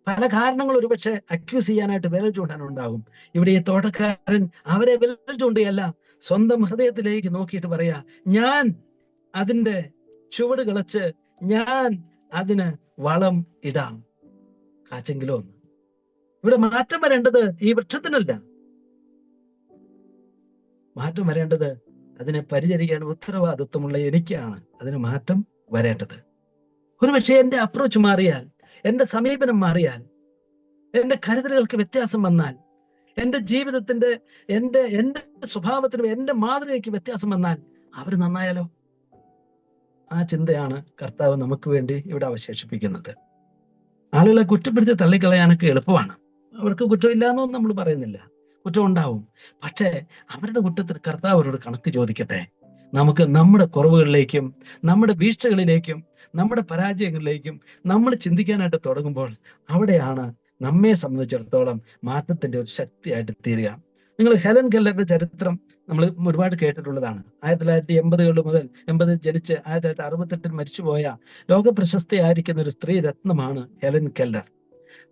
പല കാരണങ്ങൾ ഒരുപക്ഷെ അക്യൂസ് ചെയ്യാനായിട്ട് വിരൽ ചൂണ്ടാനുണ്ടാകും. ഇവിടെ ഈ തോട്ടക്കാരൻ അവരെ വിരൽ ചൂണ്ടിയല്ല, സ്വന്തം ഹൃദയത്തിലേക്ക് നോക്കിയിട്ട് പറയാ, ഞാൻ അതിന്റെ ചുവട് കിളച്ച് ഞാൻ അതിന് വളം ഇടാം, കാച്ചെങ്കിലോ ഒന്ന്. ഇവിടെ മാറ്റം വരേണ്ടത് ഈ വൃക്ഷത്തിനല്ല, മാറ്റം വരേണ്ടത് അതിനെ പരിചരിക്കാൻ ഉത്തരവാദിത്വമുള്ള എനിക്കാണ് അതിന് മാറ്റം വരേണ്ടത്. ഒരുപക്ഷെ എന്റെ അപ്രോച്ച് മാറിയാൽ, എന്റെ സമീപനം മാറിയാൽ, എന്റെ കരുതലുകൾക്ക് വ്യത്യാസം വന്നാൽ, എന്റെ ജീവിതത്തിന്റെ എന്റെ സ്വഭാവത്തിനും എന്റെ മാതൃകയ്ക്ക് വ്യത്യാസം വന്നാൽ അവർ നന്നായാലോ? ആ ചിന്തയാണ് കർത്താവ് നമുക്ക് വേണ്ടി ഇവിടെ അവശേഷിപ്പിക്കുന്നത്. ആളുകളെ കുറ്റപ്പെടുത്തി തള്ളിക്കളയാനൊക്കെ എളുപ്പമാണ്. അവർക്ക് കുറ്റമില്ല എന്നൊന്നും നമ്മൾ പറയുന്നില്ല, കുറ്റം ഉണ്ടാവും. പക്ഷേ അവരുടെ കുറ്റത്തിന് കർത്താവ് അവരോട് കണക്ക് ചോദിക്കട്ടെ. നമുക്ക് നമ്മുടെ കുറവുകളിലേക്കും നമ്മുടെ വീഴ്ചകളിലേക്കും നമ്മുടെ പരാജയങ്ങളിലേക്കും നമ്മൾ ചിന്തിക്കാനായിട്ട് തുടങ്ങുമ്പോൾ അവിടെയാണ് നമ്മെ സംബന്ധിച്ചിടത്തോളം മാറ്റത്തിന്റെ ഒരു ശക്തിയായിട്ട് തീരുക. നിങ്ങൾ ഹെലൻ കെല്ലറുടെ ചരിത്രം നമ്മൾ ഒരുപാട് കേട്ടിട്ടുള്ളതാണ്. 1980 മുതൽ 80 ജനിച്ച് 1968 മരിച്ചുപോയ ലോക പ്രശസ്തയായിരിക്കുന്ന ഒരു സ്ത്രീ രത്നമാണ് ഹെലൻ കെല്ലർ.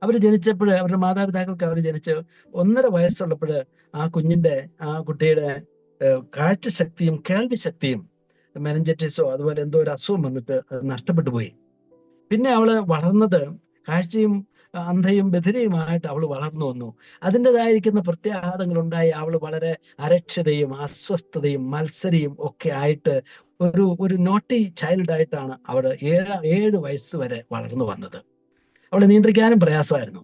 അവർ ജനിച്ചപ്പോൾ അവരുടെ മാതാപിതാക്കൾക്ക് അവർ ജനിച്ച് 1.5 വയസ്സുള്ളപ്പോൾ ആ കുട്ടിയുടെ കാഴ്ചശക്തിയും കേൾവി ശക്തിയും മെനഞ്ചറ്റിസോ അതുപോലെ എന്തോ ഒരു അസുഖം വന്നിട്ട് അത് നഷ്ടപ്പെട്ടു പോയി. പിന്നെ അവള് വളർന്നത് കാഴ്ചയും അന്ധയും ബധിരയുമായിട്ട് അവൾ വളർന്നു വന്നു. അതിൻ്റെതായിരിക്കുന്ന പ്രത്യാഘാതങ്ങൾ ഉണ്ടായി. അവൾ വളരെ അരക്ഷതയും അസ്വസ്ഥതയും മത്സരിയും ഒക്കെ ആയിട്ട് ഒരു നോട്ടി ചൈൽഡായിട്ടാണ് അവൾ 7 വയസ്സ് വരെ വളർന്നു വന്നത്. അവളെ നിയന്ത്രിക്കാനും പ്രയാസമായിരുന്നു.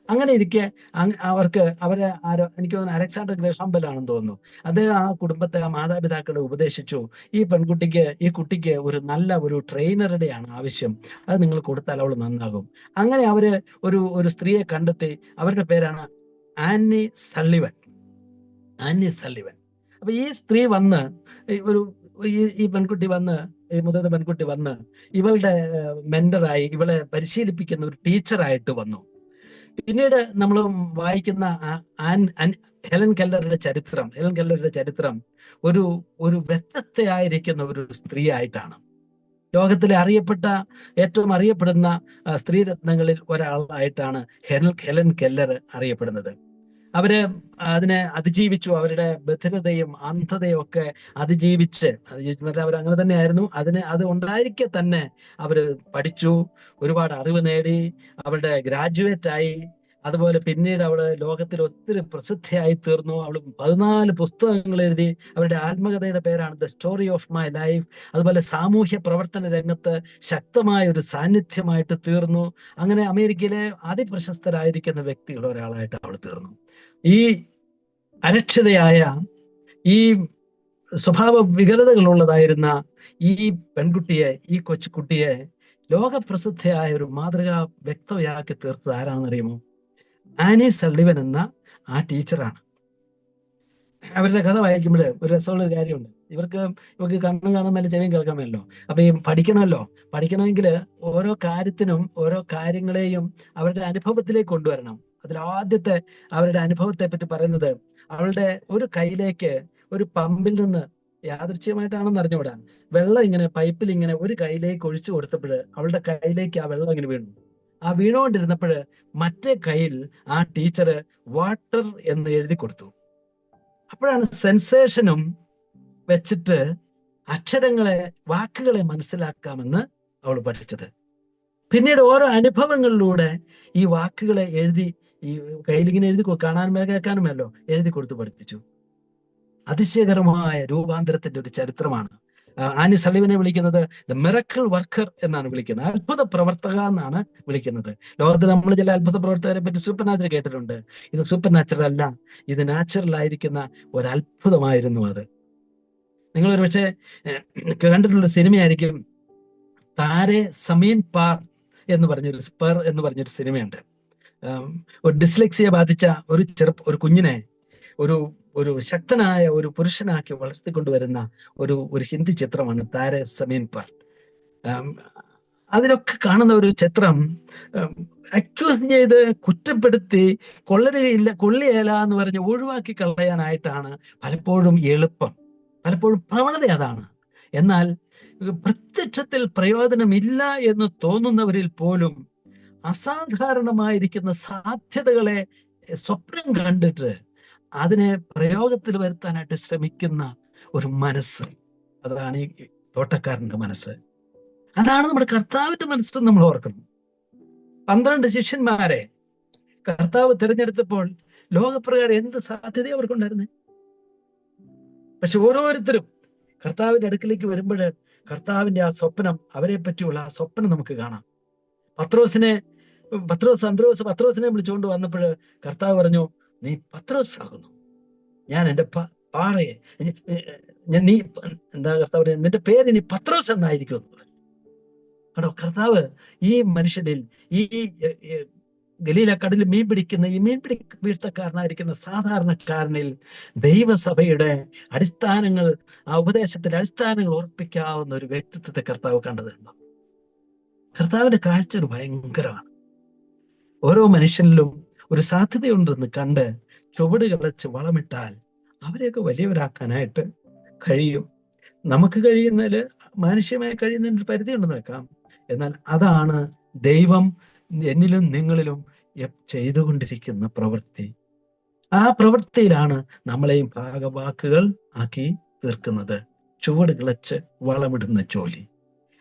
അങ്ങനെ ഇരിക്കെ എനിക്ക് തോന്നുന്നു അലക്സാണ്ടർ ഗ്രഹാം ബെൽ ആണെന്ന് തോന്നുന്നു, അദ്ദേഹം ആ കുടുംബത്തെ, ആ മാതാപിതാക്കളെ ഉപദേശിച്ചു, ഈ കുട്ടിക്ക് ഒരു ട്രെയിനറുടെയാണ് ആവശ്യം, അത് നിങ്ങൾ കൊടുത്താൽ അവൾ നന്നാകും. അങ്ങനെ അവര് ഒരു സ്ത്രീയെ കണ്ടെത്തി. അവരുടെ പേരാണ് ആന്നി സള്ളിവൻ. അപ്പൊ ഈ സ്ത്രീ വന്ന് ഈ മുതിർന്ന പെൺകുട്ടി വന്ന് ഇവളുടെ മെന്ററായി, ഇവളെ പരിശീലിപ്പിക്കുന്ന ഒരു ടീച്ചറായിട്ട് വന്നു. പിന്നീട് നമ്മൾ വായിക്കുന്ന ഹെലൻ കെല്ലറുടെ ചരിത്രം ഒരു വ്യത്യസ്തയായിരിക്കുന്ന ഒരു സ്ത്രീ ആയിട്ടാണ്. ലോകത്തിലെ ഏറ്റവും അറിയപ്പെടുന്ന സ്ത്രീരത്നങ്ങളിൽ ഒരാളായിട്ടാണ് ഹെലൻ കെല്ലർ അറിയപ്പെടുന്നത്. അവര് അതിനെ അതിജീവിച്ചു. അവരുടെ ബധിരതയും അന്ധതയും ഒക്കെ അതിജീവിച്ച് അവർ അങ്ങനെ തന്നെയായിരുന്നു. അത് ഉണ്ടായിരിക്കെ തന്നെ അവര് പഠിച്ചു, ഒരുപാട് അറിവ് നേടി, അവരുടെ ഗ്രാജുവേറ്റ് ആയി. അതുപോലെ പിന്നീട് അവള് ലോകത്തിൽ ഒത്തിരി പ്രസിദ്ധിയായി തീർന്നു. അവള് 14 പുസ്തകങ്ങൾ എഴുതി. അവരുടെ ആത്മകഥയുടെ പേരാണ് the story of my life. അതുപോലെ സാമൂഹ്യ പ്രവർത്തന രംഗത്ത് ശക്തമായ ഒരു സാന്നിധ്യമായിട്ട് തീർന്നു. അങ്ങനെ അമേരിക്കയിലെ അതിപ്രശസ്തരായിരിക്കുന്ന വ്യക്തികൾ ഒരാളായിട്ട് അവൾ തീർന്നു. ഈ അരക്ഷതയായ, ഈ സ്വഭാവ വികലതകളുള്ളതായിരുന്ന ഈ കൊച്ചുകുട്ടിയെ ലോകപ്രസിദ്ധയായ ഒരു മാതൃകാ വ്യക്തതയാക്കി തീർത്തത് ആരാണെന്നറിയുമോ? ആനി സള്ളിവൻ എന്ന ആ ടീച്ചറാണ്. അവരുടെ കഥ വായിക്കുമ്പോൾ ഒരു രസമുള്ള കാര്യമുണ്ട്. ഇവർക്ക് കണ്ണും കാണാൻ മേലെ ചെവിയും കേൾക്കാൻ മേലല്ലോ. അപ്പൊ ഈ പഠിക്കണമെങ്കിൽ ഓരോ കാര്യത്തിനും ഓരോ കാര്യങ്ങളെയും അവരുടെ അനുഭവത്തിലേക്ക് കൊണ്ടുവരണം. അതിൽ ആദ്യത്തെ അവരുടെ അനുഭവത്തെ പറ്റി പറയുന്നത്, അവളുടെ ഒരു കൈയിലേക്ക് ഒരു പമ്പിൽ നിന്ന് യാദൃച്ഛികമായിട്ടാണെന്ന് അറിഞ്ഞുകൂടാ, വെള്ളം ഇങ്ങനെ പൈപ്പിൽ ഇങ്ങനെ ഒരു കൈയിലേക്ക് ഒഴിച്ചു കൊടുത്തപ്പോൾ അവളുടെ കൈയിലേക്ക് ആ വെള്ളം ഇങ്ങനെ വീണു. ആ വീണുകൊണ്ടിരുന്നപ്പോൾ മറ്റേ കയ്യിൽ ആ ടീച്ചർ വാട്ടർ എന്ന് എഴുതി കൊടുത്തു. അപ്പോഴാണ് സെൻസേഷനും വെച്ചിട്ട് അക്ഷരങ്ങളെ, വാക്കുകളെ മനസ്സിലാക്കാമെന്ന് അവൾ പഠിച്ചത്. പിന്നീട് ഓരോ അനുഭവങ്ങളിലൂടെ ഈ വാക്കുകളെ എഴുതി, ഈ കയ്യിലിങ്ങനെ എഴുതി കാണാനും കേൾക്കാനുമല്ലോ എഴുതി കൊടുത്ത് പഠിപ്പിച്ചു. അതിശയകരമായ രൂപാന്തരത്തിന്റെ ഒരു ചരിത്രമാണ്. ആനി സള്ളിവനെ വിളിക്കുന്നത് ദ മിറക്കിൾ വർക്കർ എന്നാണ് വിളിക്കുന്നത്, അത്ഭുത പ്രവർത്തക എന്നാണ് വിളിക്കുന്നത്. ലോകത്തിൽ നമ്മൾ ചില അത്ഭുത പ്രവർത്തകരെ പറ്റി സൂപ്പർ നാച്ചുറൽ കേട്ടിട്ടുണ്ട്. ഇത് സൂപ്പർ നാച്ചുറൽ അല്ല, ഇത് നാച്ചുറൽ ആയിരിക്കുന്ന ഒരു അത്ഭുതമായിരുന്നു അത്. നിങ്ങളൊരു പക്ഷേ കണ്ടിട്ടുള്ള സിനിമയായിരിക്കും താരെ സമീൻ പാർ എന്ന് പറഞ്ഞൊരു സിനിമയുണ്ട്. ഒരു ഡിസ്ലെക്സിയ ബാധിച്ച ഒരു കുഞ്ഞിനെ ഒരു ശക്തനായ ഒരു പുരുഷനാക്കി വളർത്തിക്കൊണ്ടുവരുന്ന ഒരു ഹിന്ദി ചിത്രമാണ് താരെ സമീൻ പാർ. അതിലൊക്കെ കാണുന്ന ഒരു ചിത്രം അക്യൂസ് ചെയ്ത് കുറ്റപ്പെടുത്തി കൊള്ളിയേല എന്ന് പറഞ്ഞ് ഒഴിവാക്കി കളയാനായിട്ടാണ് പലപ്പോഴും എളുപ്പം, പലപ്പോഴും പ്രവണത അതാണ്. എന്നാൽ പ്രത്യക്ഷത്തിൽ പ്രയോജനമില്ല എന്ന് തോന്നുന്നവരിൽ പോലും അസാധാരണമായിരിക്കുന്ന സാധ്യതകളെ സ്വപ്നം കണ്ടിട്ട് അതിനെ പ്രയോഗത്തിൽ വരുത്താനായിട്ട് ശ്രമിക്കുന്ന ഒരു മനസ്സ്, അതാണ് ഈ തോട്ടക്കാരന്റെ മനസ്സ്. അതാണ് നമ്മുടെ കർത്താവിന്റെ മനസ്സ്. നമ്മൾ ഓർക്കണം, 12 ശിഷ്യന്മാരെ കർത്താവ് തിരഞ്ഞെടുത്തപ്പോൾ ലോകപ്രകാരം എന്ത് സാധ്യത അവർക്കുണ്ടായിരുന്നേ? പക്ഷെ ഓരോരുത്തരും കർത്താവിന്റെ അടുക്കിലേക്ക് വരുമ്പോൾ കർത്താവിന്റെ ആ സ്വപ്നം, അവരെ പറ്റിയുള്ള ആ സ്വപ്നം നമുക്ക് കാണാം. പത്രോസിനെ വിളിച്ചുകൊണ്ട് വന്നപ്പോൾ കർത്താവ് പറഞ്ഞു, നീ പത്രോസ് ആകുന്നു, ഞാൻ എൻ്റെ പാറയെ നീ എന്താ കർത്താവ്, നിന്റെ പേര് ഇനി പത്രോസ് എന്നായിരിക്കും എന്ന് പറഞ്ഞു. കേട്ടോ, കർത്താവ് ഈ മനുഷ്യനിൽ, ഈ ഗലീല കടലിൽ മീൻ വീഴ്ത്തക്കാരനായിരിക്കുന്ന സാധാരണക്കാരനിൽ ദൈവസഭയുടെ അടിസ്ഥാനങ്ങൾ, ആ ഉപദേശത്തിന്റെ അടിസ്ഥാനങ്ങൾ ഉറപ്പിക്കാവുന്ന ഒരു വ്യക്തിത്വത്തെ കർത്താവ് കണ്ടതുണ്ടോ? കർത്താവിന്റെ കാഴ്ച ഒരു ഭയങ്കരമാണ്. ഓരോ മനുഷ്യനിലും ഒരു സാധ്യതയുണ്ടെന്ന് കണ്ട് ചുവട് കളച്ച് വളമിട്ടാൽ അവരെയൊക്കെ വലിയവരാക്കാനായിട്ട് കഴിയും. നമുക്ക് കഴിയുന്നതിൽ, മാനുഷ്യമായി കഴിയുന്നതിന് ഒരു പരിധി ഉണ്ടെന്ന് വെക്കാം. എന്നാൽ അതാണ് ദൈവം എന്നിലും നിങ്ങളിലും ചെയ്തുകൊണ്ടിരിക്കുന്ന പ്രവൃത്തി. ആ പ്രവൃത്തിയിലാണ് നമ്മളെയും ഭാഗവാക്കുകൾ ആക്കി തീർക്കുന്നത്. ചുവട് കിളച്ച് വളമിടുന്ന ജോലി,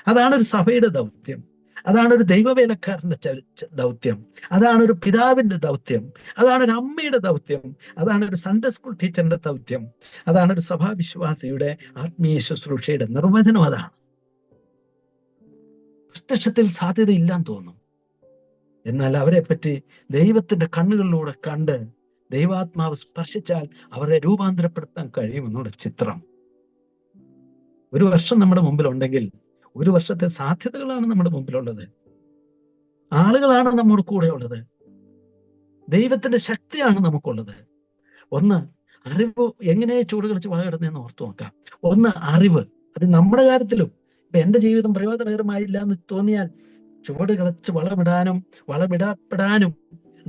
അതാണ് ഒരു സഭയുടെ ദൗത്യം. അതാണ് ഒരു ദൈവവേലക്കാരന്റെ ദൗത്യം. അതാണ് ഒരു പിതാവിന്റെ ദൗത്യം. അതാണ് ഒരു അമ്മയുടെ ദൗത്യം. അതാണ് ഒരു സൺഡേ സ്കൂൾ ടീച്ചറിന്റെ ദൗത്യം. അതാണ് ഒരു സഭാവിശ്വാസിയുടെ ആത്മീയ ശുശ്രൂഷയുടെ നിർവചനം. അതാണ്. പ്രത്യക്ഷത്തിൽ സാധ്യതയില്ലാന്ന് തോന്നും, എന്നാൽ അവരെ പറ്റി ദൈവത്തിന്റെ കണ്ണുകളിലൂടെ കണ്ട് ദൈവാത്മാവ് സ്പർശിച്ചാൽ അവരെ രൂപാന്തരപ്പെടുത്താൻ കഴിയുമെന്നുള്ള ചിത്രം. ഒരു വർഷം നമ്മുടെ മുമ്പിലുണ്ടെങ്കിൽ ഒരു വർഷത്തെ സാധ്യതകളാണ് നമ്മുടെ മുമ്പിലുള്ളത്. ആളുകളാണ് നമ്മുടെ കൂടെ ഉള്ളത്. ദൈവത്തിന്റെ ശക്തിയാണ് നമുക്കുള്ളത്. ഒന്ന്, അറിവ് എങ്ങനെ ചൂട് കളിച്ച് വളമിടുന്നതെന്ന് ഓർത്തു നോക്കാം. ഒന്ന്, അറിവ്. അത് നമ്മുടെ കാര്യത്തിലും. ഇപ്പൊ എന്റെ ജീവിതം പ്രയോജനകരമായില്ല എന്ന് തോന്നിയാൽ ചുവട് കളിച്ച് വളമിടപ്പെടാനും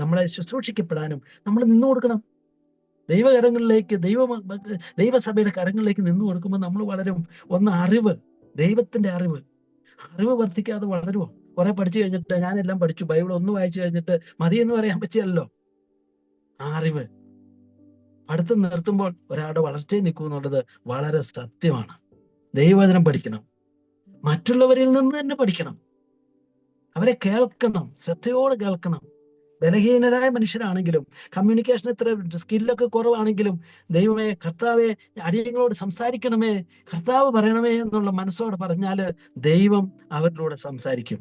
നമ്മളെ ശുശ്രൂഷിക്കപ്പെടാനും നമ്മൾ നിന്നു കൊടുക്കണം. ദൈവകരങ്ങളിലേക്ക്, ദൈവസഭയുടെ കരങ്ങളിലേക്ക് നിന്നു കൊടുക്കുമ്പോൾ നമ്മൾ വളരും. ഒന്ന്, അറിവ്, ദൈവത്തിന്റെ അറിവ് വർദ്ധിക്കാതെ വളരുമോ? കുറെ പഠിച്ചു കഴിഞ്ഞിട്ട് ഞാനെല്ലാം പഠിച്ചു, ബൈബിൾ ഒന്ന് വായിച്ചു കഴിഞ്ഞിട്ട് മതി എന്ന് പറയാൻ പറ്റിയല്ലോ. ആ അറിവ് പഠിത്തം നിർത്തുമ്പോൾ ഒരാളുടെ വളർച്ചയിൽ നിൽക്കും എന്നുള്ളത് വളരെ സത്യമാണ്. ദൈവവചനം പഠിക്കണം, മറ്റുള്ളവരിൽ നിന്ന് തന്നെ പഠിക്കണം, അവരെ കേൾക്കണം, ശ്രദ്ധയോടെ കേൾക്കണം. ബലഹീനരായ മനുഷ്യരാണെങ്കിലും, കമ്മ്യൂണിക്കേഷൻ എത്ര സ്കില്ലൊക്കെ കുറവാണെങ്കിലും, ദൈവമേ, കർത്താവെ, അടിയങ്ങളോട് സംസാരിക്കണമേ, കർത്താവ് പറയണമേ എന്നുള്ള മനസ്സോടെ പറഞ്ഞാല് ദൈവം അവരിലൂടെ സംസാരിക്കും.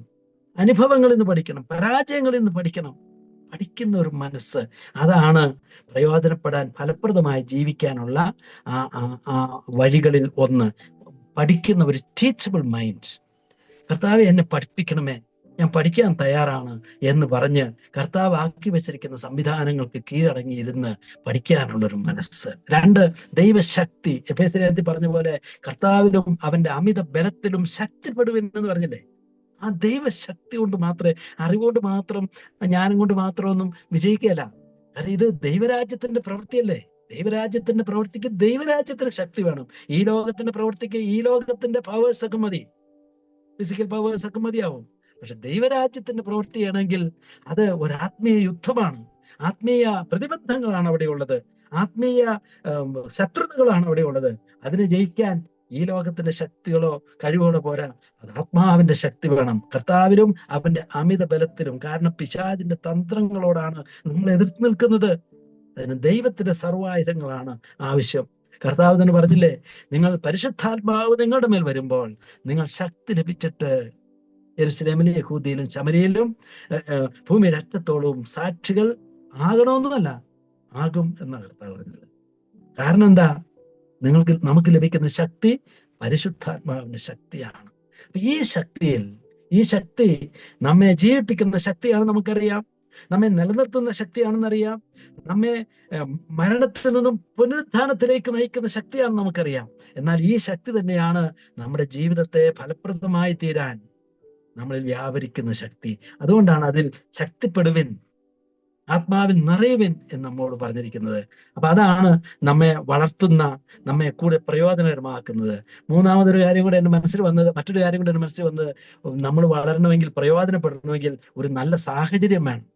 അനുഭവങ്ങളിൽ നിന്ന് പഠിക്കണം, പരാജയങ്ങളിൽ നിന്ന് പഠിക്കണം. പഠിക്കുന്ന ഒരു മനസ്സ്, അതാണ് പ്രയോജനപ്പെടാൻ, ഫലപ്രദമായി ജീവിക്കാനുള്ള ആ വഴികളിൽ ഒന്ന്. പഠിക്കുന്ന ഒരു ടീച്ചബിൾ മൈൻഡ്. കർത്താവെ, എന്നെ പഠിപ്പിക്കണമേ, ഞാൻ പഠിക്കാൻ തയ്യാറാണ് എന്ന് പറഞ്ഞ് കർത്താവ് ആക്കി വെച്ചിരിക്കുന്ന സംവിധാനങ്ങൾക്ക് കീഴടങ്ങിയിരുന്ന് പഠിക്കാനുള്ള ഒരു മനസ്സ്. 2, ദൈവശക്തി. എഫേസ്യർ പറഞ്ഞ പോലെ കർത്താവിലും അവന്റെ അമിത ബലത്തിലും ശക്തിപ്പെടുവിൻ എന്ന് പറഞ്ഞില്ലേ. ആ ദൈവശക്തി കൊണ്ട് മാത്രമേ, അറിവുകൊണ്ട് മാത്രം, ജ്ഞാനം കൊണ്ട് മാത്രമൊന്നും വിജയിക്കുകയല്ല. കാരണം ഇത് ദൈവരാജ്യത്തിന്റെ പ്രവൃത്തിയല്ലേ. ദൈവരാജ്യത്തിന്റെ പ്രവൃത്തിക്ക് ദൈവരാജ്യത്തിന്റെ ശക്തി വേണം. ഈ ലോകത്തിന്റെ പ്രവൃത്തിക്ക് ഈ ലോകത്തിന്റെ പവേഴ്സ് ഒക്കെ മതി, ഫിസിക്കൽ പവേഴ്സ് ഒക്കെ മതിയാവും. പക്ഷെ ദൈവരാജ്യത്തിന്റെ പ്രവൃത്തിയാണെങ്കിൽ അത് ഒരു ആത്മീയ യുദ്ധമാണ്. ആത്മീയ പ്രതിബന്ധങ്ങളാണ് അവിടെ ഉള്ളത്. ആത്മീയ ശത്രുതകളാണ് അവിടെ ഉള്ളത്. അതിന് ജയിക്കാൻ ഈ ലോകത്തിന്റെ ശക്തികളോ കഴിവുകളോ പോരാ. അത് ആത്മാവിന്റെ ശക്തി വേണം. കർത്താവിലും അവന്റെ അമിത ബലത്തിലും. കാരണം പിശാചിന്റെ തന്ത്രങ്ങളോടാണ് നമ്മൾ എതിർത്ത് നിൽക്കുന്നത്. അതിന് ദൈവത്തിന്റെ സർവായുധങ്ങളാണ് ആവശ്യം. കർത്താവ് തന്നെ പറഞ്ഞില്ലേ, നിങ്ങൾ പരിശുദ്ധാത്മാവ് നിങ്ങളുടെ മേൽ വരുമ്പോൾ നിങ്ങൾ ശക്തി ലഭിച്ചിട്ട് യെരുശലേമിലും യഹൂദയിലും ശമരിയിലും ഭൂമിയുടെ അറ്റത്തോളവും സാക്ഷികൾ ആകണമെന്നല്ല, ആകും എന്നാണ് കർത്താവ് പറഞ്ഞത്. കാരണം എന്താ? നമുക്ക് ലഭിക്കുന്ന ശക്തി പരിശുദ്ധാത്മാവിന്റെ ശക്തിയാണ്. ഈ ശക്തി നമ്മെ ജീവിപ്പിക്കുന്ന ശക്തിയാണ് നമുക്കറിയാം. നമ്മെ നിലനിർത്തുന്ന ശക്തിയാണെന്നറിയാം. നമ്മെ മരണത്തിൽ നിന്നും പുനരുത്ഥാനത്തിലേക്ക് നയിക്കുന്ന ശക്തിയാണെന്ന് നമുക്കറിയാം. എന്നാൽ ഈ ശക്തി തന്നെയാണ് നമ്മുടെ ജീവിതത്തെ ഫലപ്രദമായി തീരാൻ നമ്മളിൽ വ്യാപരിക്കുന്ന ശക്തി. അതുകൊണ്ടാണ് അതിൽ ശക്തിപ്പെടുവിൻ, ആത്മാവിൽ നിറയുവിൻ എന്ന് നമ്മോട് പറഞ്ഞിരിക്കുന്നത്. അപ്പൊ അതാണ് നമ്മെ വളർത്തുന്ന, നമ്മെ കൂടെ പ്രയോജനകരമാക്കുന്നത്. മൂന്നാമതൊരു കാര്യം കൂടെ മറ്റൊരു കാര്യം കൂടെ എൻ്റെ മനസ്സിൽ വന്നത്, നമ്മൾ വളരണമെങ്കിൽ, പ്രയോജനപ്പെടണമെങ്കിൽ ഒരു നല്ല സാഹചര്യം വേണം.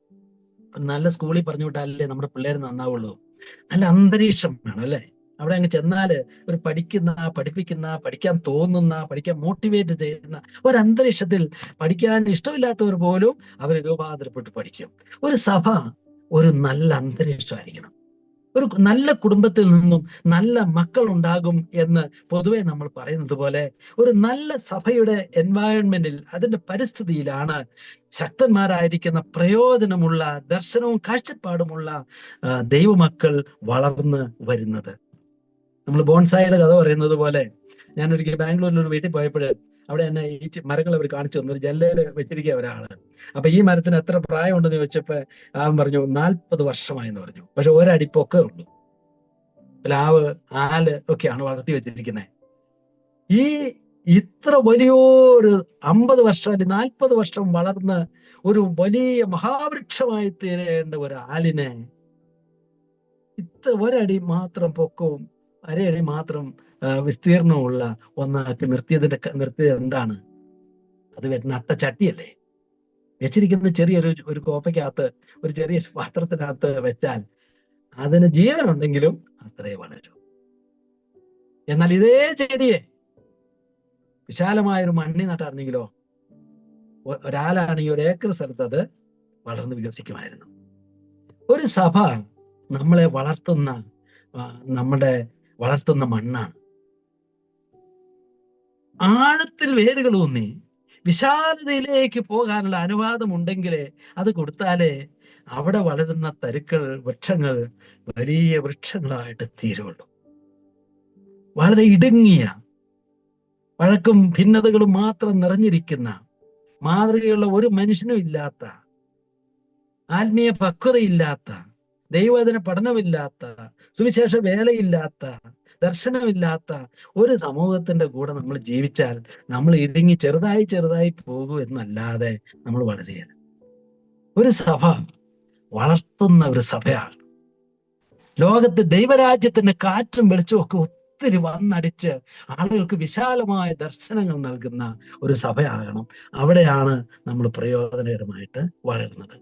നല്ല സ്കൂളിൽ പറഞ്ഞു വിട്ടാലല്ലേ നമ്മുടെ പിള്ളേർ നന്നാവുള്ളൂ. നല്ല അന്തരീക്ഷം വേണം അല്ലേ. അവിടെ അങ്ങ് ചെന്നാല് ഒരു പഠിപ്പിക്കുന്ന, പഠിക്കാൻ തോന്നുന്ന, പഠിക്കാൻ മോട്ടിവേറ്റ് ചെയ്യുന്ന ഒരന്തരീക്ഷത്തിൽ പഠിക്കാൻ ഇഷ്ടമില്ലാത്തവർ പോലും അവർ രൂപാന്തരപ്പെട്ട് പഠിക്കും. ഒരു സഭ ഒരു നല്ല അന്തരീക്ഷമായിരിക്കണം. ഒരു നല്ല കുടുംബത്തിൽ നിന്നും നല്ല മക്കൾ ഉണ്ടാകും എന്ന് പൊതുവെ നമ്മൾ പറയുന്നത് പോലെ ഒരു നല്ല സഭയുടെ എൻവയൺമെന്റിൽ, അതിന്റെ പരിസ്ഥിതിയിലാണ് ശക്തന്മാരായിരിക്കുന്ന, പ്രയോജനമുള്ള, ദർശനവും കാഴ്ചപ്പാടുമുള്ള ദൈവമക്കൾ വളർന്ന് വരുന്നത്. നമ്മൾ ബോൺസായിയുടെ കഥ പറയുന്നത് പോലെ, ഞാനൊരിക്കൽ ബാംഗ്ലൂരിൽ ഒരു വീട്ടിൽ പോയപ്പോൾ അവിടെ എന്നെ ഈ മരങ്ങൾ അവർ കാണിച്ചു തന്നു. ഒരു ജല്ലയിൽ വെച്ചിരിക്കുക ഒരാള്. അപ്പൊ ഈ മരത്തിന് എത്ര പ്രായം ഉണ്ടെന്ന് ചോദിച്ചപ്പോ അവൻ പറഞ്ഞു 40 വർഷമായെന്ന് പറഞ്ഞു. പക്ഷെ ഒരടി പൊക്കേ ഉള്ളൂ. പ്ലാവ്, ആല് ഒക്കെയാണ് വളർത്തി വെച്ചിരിക്കുന്നത്. ഈ ഇത്ര വലിയൊരു 50 വർഷം അല്ലെങ്കിൽ 40 വർഷം വളർന്ന് ഒരു വലിയ മഹാവൃക്ഷമായി തീരേണ്ട ഒരു ആലിനെ ഇത്ര ഒരടി മാത്രം പൊക്കവും അരയടി മാത്രം വിസ്തീർണമുള്ള ഒന്നാക്കി നിർത്തിയത് എന്താണ്? അത് വരുന്ന അട്ടച്ചട്ടിയല്ലേ. വെച്ചിരിക്കുന്ന ചെറിയൊരു കോപ്പയ്ക്കകത്ത്, ഒരു ചെറിയ പാത്രത്തിനകത്ത് വെച്ചാൽ അതിന് ജീവനുണ്ടെങ്കിലും അത്രേ വളരൂ. എന്നാൽ ഇതേ ചെടിയെ വിശാലമായൊരു മണ്ണി നട്ടായിരുന്നെങ്കിലോ, ഒരാളാണെങ്കിൽ 1 ഏക്കർ സ്ഥലത്ത് അത് വളർന്ന് വികസിക്കുമായിരുന്നു. ഒരു സഭ നമ്മളെ വളർത്തുന്ന മണ്ണാണ്. ആഴത്തിൽ വേരുകൾ ഊന്നി വിശാലതയിലേക്ക് പോകാനുള്ള അനുവാദം ഉണ്ടെങ്കിലേ അത് കൊടുത്താലേ അവിടെ വളരുന്ന വൃക്ഷങ്ങൾ വലിയ വൃക്ഷങ്ങളായിട്ട് തീരുള്ളൂ. വളരെ ഇടുങ്ങിയ, വഴക്കും ഭിന്നതകളും മാത്രം നിറഞ്ഞിരിക്കുന്ന, മാതൃകയുള്ള ഒരു മനുഷ്യനും ഇല്ലാത്ത, ആത്മീയ പക്വതയില്ലാത്ത, ദൈവവചന പഠനമില്ലാത്ത, സുവിശേഷ വേലയില്ലാത്ത, ദർശനമില്ലാത്ത ഒരു സമൂഹത്തിന്റെ കൂടെ നമ്മൾ ജീവിച്ചാൽ നമ്മൾ ഇടുങ്ങി ചെറുതായി പോകൂ എന്നല്ലാതെ നമ്മൾ വളരുകയില്ല. ഒരു സഭ വളർത്തുന്ന ഒരു സഭയാണ്. ലോകത്ത് ദൈവരാജ്യത്തിന്റെ കാറ്റും വെളിച്ചവും ഒക്കെ ഒത്തിരി വന്നടിച്ച് ആളുകൾക്ക് വിശാലമായ ദർശനങ്ങൾ നൽകുന്ന ഒരു സഭയാകണം. അവിടെയാണ് നമ്മൾ പ്രയോജനകരമായിട്ട് വളരുന്നത്.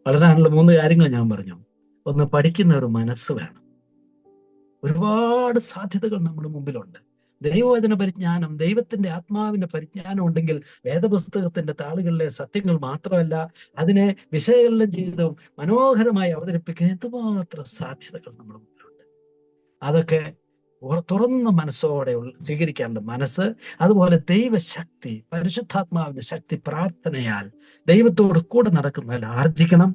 വളരാനുള്ള 3 കാര്യങ്ങൾ ഞാൻ പറഞ്ഞു. ഒന്ന്, പഠിക്കുന്ന ഒരു മനസ്സ് വേണം. ഒരുപാട് സാധ്യതകൾ നമ്മുടെ മുമ്പിലുണ്ട്. ദൈവവചന പരിജ്ഞാനം, ദൈവത്തിന്റെ ആത്മാവിന്റെ പരിജ്ഞാനം ഉണ്ടെങ്കിൽ വേദപുസ്തകത്തിന്റെ താളുകളിലെ സത്യങ്ങൾ മാത്രമല്ല, അതിനെ വിശകലനം ചെയ്തും മനോഹരമായി അവതരിപ്പിക്കുന്ന എന്തുമാത്രം സാധ്യതകൾ നമ്മുടെ മുമ്പിലുണ്ട്. അതൊക്കെ തുറന്ന മനസ്സോടെ സ്വീകരിക്കേണ്ട മനസ്സ്. അതുപോലെ ദൈവശക്തി, പരിശുദ്ധാത്മാവിന്റെ ശക്തി പ്രാർത്ഥനയാൽ ദൈവത്തോട് കൂടെ നടക്കുന്നതിൽ ആർജിക്കണം.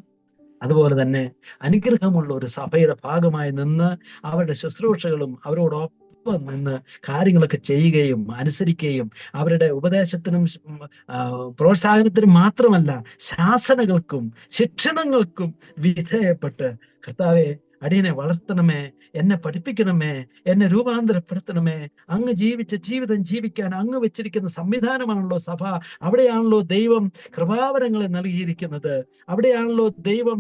അതുപോലെ തന്നെ അനുഗ്രഹമുള്ള ഒരു സഭയുടെ ഭാഗമായി നിന്ന് അവരുടെ ശുശ്രൂഷകളും അവരോടൊപ്പം നിന്ന് കാര്യങ്ങളൊക്കെ ചെയ്യുകയും അനുസരിക്കുകയും അവരുടെ ഉപദേശത്തിനും പ്രോത്സാഹനത്തിനും മാത്രമല്ല ശാസനകൾക്കും ശിക്ഷണങ്ങൾക്കും വിധേയപ്പെട്ട്, കർത്താവെ അടിയനെ വളർത്തണമേ, എന്നെ പഠിപ്പിക്കണമേ, എന്നെ രൂപാന്തരപ്പെടുത്തണമേ, അങ്ങ് ജീവിച്ച ജീവിതം ജീവിക്കാൻ അങ്ങ് വെച്ചിരിക്കുന്ന സംവിധാനമാണല്ലോ സഭ, അവിടെയാണല്ലോ ദൈവം കൃപാവരങ്ങളെ നൽകിയിരിക്കുന്നത്, അവിടെയാണല്ലോ ദൈവം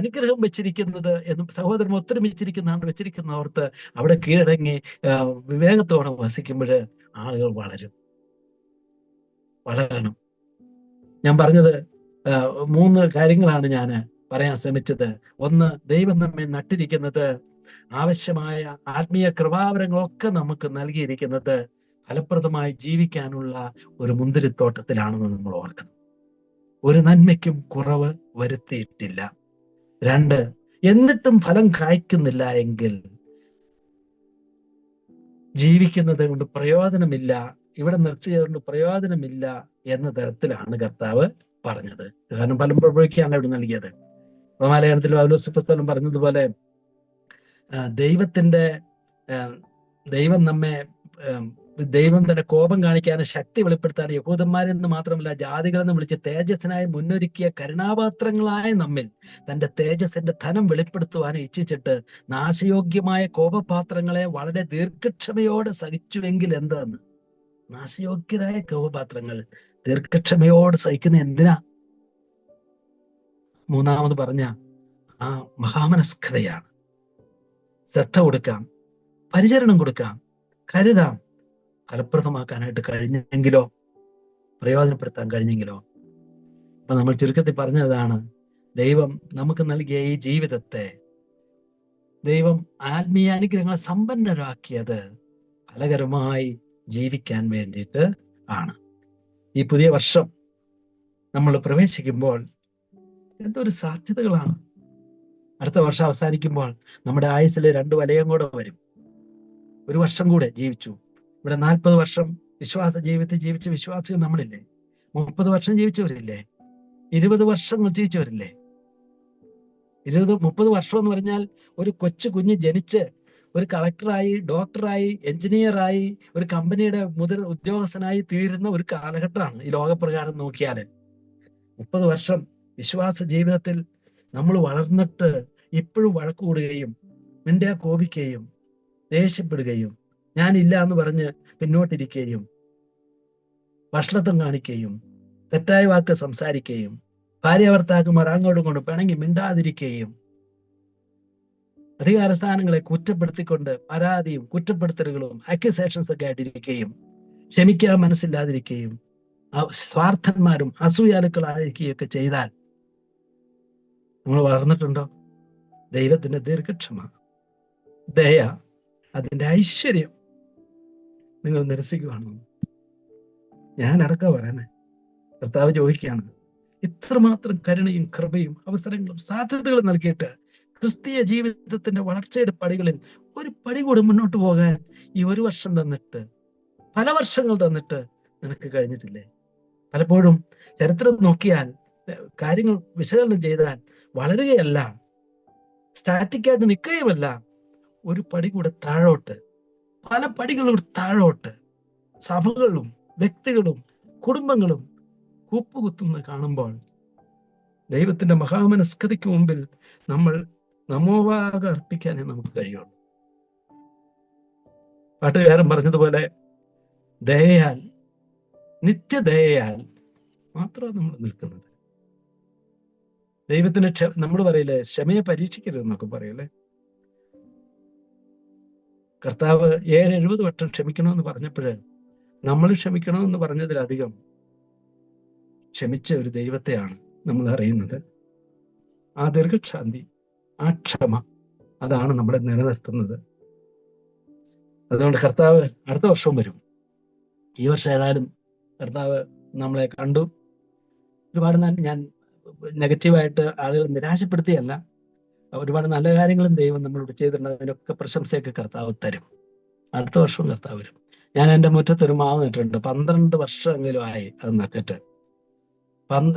അനുഗ്രഹം വെച്ചിരിക്കുന്നത് എന്ന് സഹോദരൻ ഒത്തൊരുമിച്ചിരിക്കുന്നതാണ് വെച്ചിരിക്കുന്നവർക്ക് അവിടെ കീഴടങ്ങി വിവേകത്തോടെ വസിക്കുമ്പോൾ ആളുകൾ വളരണം. ഞാൻ പറഞ്ഞത് 3 കാര്യങ്ങളാണ് ഞാൻ പറയാൻ ശ്രമിച്ചത്. ഒന്ന്, ദൈവം നമ്മെ നട്ടിരിക്കുന്നത്, ആവശ്യമായ ആത്മീയ കൃപാവരങ്ങളൊക്കെ നമുക്ക് നൽകിയിരിക്കുന്നത് ഫലപ്രദമായി ജീവിക്കാനുള്ള ഒരു മുന്തിരിത്തോട്ടത്തിലാണെന്ന് നമ്മൾ ഓർക്കണം. ഒരു നന്മയ്ക്കും കുറവ് വരുത്തിയിട്ടില്ല. 2, എന്നിട്ടും ഫലം കായ്ക്കുന്നില്ല എങ്കിൽ ജീവിക്കുന്നത് കൊണ്ട് പ്രയോജനമില്ല, ഇവിടെ നിർത്തിയതുകൊണ്ട് പ്രയോജനമില്ല എന്ന തരത്തിലാണ് കർത്താവ് പറഞ്ഞത്. കാരണം ഫലം പ്രവചിക്കുകയാണ് ഇവിടെ നൽകിയത്. റോമാലേഖനത്തിൽ പൗലോസ് പുസ്തകം പറഞ്ഞതുപോലെ ദൈവം തന്നെ കോപം കാണിക്കാനും ശക്തി വെളിപ്പെടുത്താനും യഹൂദന്മാരിൽ നിന്ന് മാത്രമല്ല ജാതികളെന്ന് വിളിച്ച് തേജസ്സിനായി മുന്നൊരുക്കിയ കരുണാപാത്രങ്ങളായ നമ്മിൽ തന്റെ തേജസ്സിന്റെ ധനം വെളിപ്പെടുത്തുവാനും ഇച്ഛിച്ചിട്ട് നാശയോഗ്യമായ കോപപാത്രങ്ങളെ വളരെ ദീർഘക്ഷമയോടെ സഹിച്ചുവെങ്കിൽ എന്താന്ന്? നാശയോഗ്യരായ കോപപാത്രങ്ങൾ ദീർഘക്ഷമയോടെ സഹിക്കുന്ന എന്തിനാ? മൂന്നാമത് പറഞ്ഞ ആ മഹാമനസ്കതയാണ്. ശ്രദ്ധ കൊടുക്കാം, പരിചരണം കൊടുക്കാം, കരുതാം. ഫലപ്രദമാക്കാനായിട്ട് കഴിഞ്ഞെങ്കിലോ, പ്രയോജനപ്പെടുത്താൻ കഴിഞ്ഞെങ്കിലോ. അപ്പൊ നമ്മൾ ചുരുക്കത്തിൽ പറഞ്ഞതാണ്, ദൈവം നമുക്ക് നൽകിയ ഈ ജീവിതത്തെ ദൈവം ആത്മീയ അനുഗ്രഹങ്ങളെ സമ്പന്നരാക്കിയത് ഫലകരമായി ജീവിക്കാൻ വേണ്ടിയിട്ട് ആണ്. ഈ പുതിയ വർഷം നമ്മൾ പ്രവേശിക്കുമ്പോൾ എന്തൊരു സാധ്യതകളാണ്. അടുത്ത വർഷം അവസാനിക്കുമ്പോൾ നമ്മുടെ ആയുസ്സിൽ 2 വലയം കൂടെ വരും. ഒരു വർഷം കൂടെ ജീവിച്ചു. ഇവിടെ 40 വർഷം വിശ്വാസ ജീവിതത്തിൽ ജീവിച്ച വിശ്വാസികൾ നമ്മളില്ലേ? 30 വർഷം ജീവിച്ചവരില്ലേ? 20 വർഷങ്ങൾ ജീവിച്ചവരില്ലേ? 30 വർഷം എന്ന് പറഞ്ഞാൽ ഒരു കുഞ്ഞ് ജനിച്ച് ഒരു കളക്ടറായി, ഡോക്ടറായി, എഞ്ചിനീയറായി, ഒരു കമ്പനിയുടെ മുതിർ ഉദ്യോഗസ്ഥനായി തീരുന്ന ഒരു കാലഘട്ടമാണ് ഈ ലോകപ്രകാരം നോക്കിയാൽ. 30 വർഷം വിശ്വാസ ജീവിതത്തിൽ നമ്മൾ വളർന്നിട്ട് ഇപ്പോഴും വഴക്ക് കൂടുകയും മിണ്ടിയാ കോപിക്കുകയും ദേഷ്യപ്പെടുകയും ഞാനില്ല എന്ന് പറഞ്ഞ് പിന്നോട്ടിരിക്കുകയും വഷളത്വം കാണിക്കുകയും തെറ്റായ വാക്ക് സംസാരിക്കുകയും ഭാര്യാഭർത്താക്കന്മാർ അങ്ങോട്ടും ഇങ്ങോട്ടും പിണങ്ങി മിണ്ടാതിരിക്കുകയും അധികാരസ്ഥാനങ്ങളെ കുറ്റപ്പെടുത്തിക്കൊണ്ട് പരാതിയും കുറ്റപ്പെടുത്തലുകളും അക്യുസേഷൻസ് ഒക്കെ ആയിട്ടിരിക്കുകയും ക്ഷമിക്കാൻ മനസ്സില്ലാതിരിക്കുകയും സ്വാർത്ഥന്മാരും അസൂയാലുക്കളായിരിക്കുകയൊക്കെ ചെയ്താൽ നമ്മൾ വളർന്നിട്ടുണ്ടോ? ദൈവത്തിന്റെ ദീർഘക്ഷമ, ദയ, അതിന്റെ ഐശ്വര്യം നിങ്ങൾ നിരസിക്കുകയാണോ? ഞാൻ അടക്കം പറയണേ. കർത്താവ് ചോദിക്കുകയാണ്, ഇത്രമാത്രം കരുണയും കൃപയും അവസരങ്ങളും സാധ്യതകളും നൽകിയിട്ട് ക്രിസ്തീയ ജീവിതത്തിന്റെ വളർച്ചയുടെ പടികളിൽ ഒരു പടി കൂടി മുന്നോട്ട് പോകാൻ ഈ ഒരു വർഷം തന്നിട്ട്, പല വർഷങ്ങൾ തന്നിട്ട് നിനക്ക് കഴിഞ്ഞിട്ടില്ലേ? പലപ്പോഴും ചരിത്രം നോക്കിയാൽ, കാര്യങ്ങൾ വിശകലനം ചെയ്താൽ വളരുകയല്ല, സ്റ്റാറ്റിക്കായിട്ട് നിൽക്കുകയുമല്ല, ഒരു പടി കൂടെ താഴോട്ട്, പല പടികളും താഴോട്ട് സഭകളും വ്യക്തികളും കുടുംബങ്ങളും കൂപ്പുകുത്തുന്നത് കാണുമ്പോൾ ദൈവത്തിന്റെ മഹാമനസ്കതയ്ക്ക് മുമ്പിൽ നമ്മൾ നമോവാക അർപ്പിക്കാനേ നമുക്ക് കഴിയുള്ളൂ. പാട്ടുകാരൻ പറഞ്ഞതുപോലെ ദയയാൽ, നിത്യദയയാൽ മാത്രമാണ് നമ്മൾ നിൽക്കുന്നത്. ദൈവത്തിന് നമ്മൾ പറയില്ലേ, ക്ഷമയെ പരീക്ഷിക്കരുതെന്നൊക്കെ പറയല്ലേ. കർത്താവ് 70 വട്ടം ക്ഷമിക്കണമെന്ന് പറഞ്ഞപ്പോഴ് നമ്മൾ ക്ഷമിക്കണമെന്ന് പറഞ്ഞതിലധികം ക്ഷമിച്ച ഒരു ദൈവത്തെയാണ് നമ്മൾ അറിയുന്നത്. ആ ദീർഘക്ഷാന്തി, ആ ക്ഷമ, അതാണ് നമ്മളെ നിലനിർത്തുന്നത്. അതുകൊണ്ട് കർത്താവ് അടുത്ത വർഷവും വരും. ഈ വർഷം ഏതായാലും കർത്താവ് നമ്മളെ കണ്ടു. ഒരുപാട് ഞാൻ നെഗറ്റീവായിട്ട് ആളുകൾ നിരാശപ്പെടുത്തിയല്ല, ഒരുപാട് നല്ല കാര്യങ്ങളും ദൈവം നമ്മളോട് ചെയ്തിട്ടുണ്ട്. അതിനൊക്കെ പ്രശംസയൊക്കെ കർത്താവ് തരും. അടുത്ത വർഷവും കർത്താവ് വരും. ഞാൻ എൻ്റെ മുറ്റത്തൊരു മാവ് നട്ടിട്ടുണ്ട്. 12 വർഷമെങ്കിലും ആയി അത് നട്ടിട്ട്.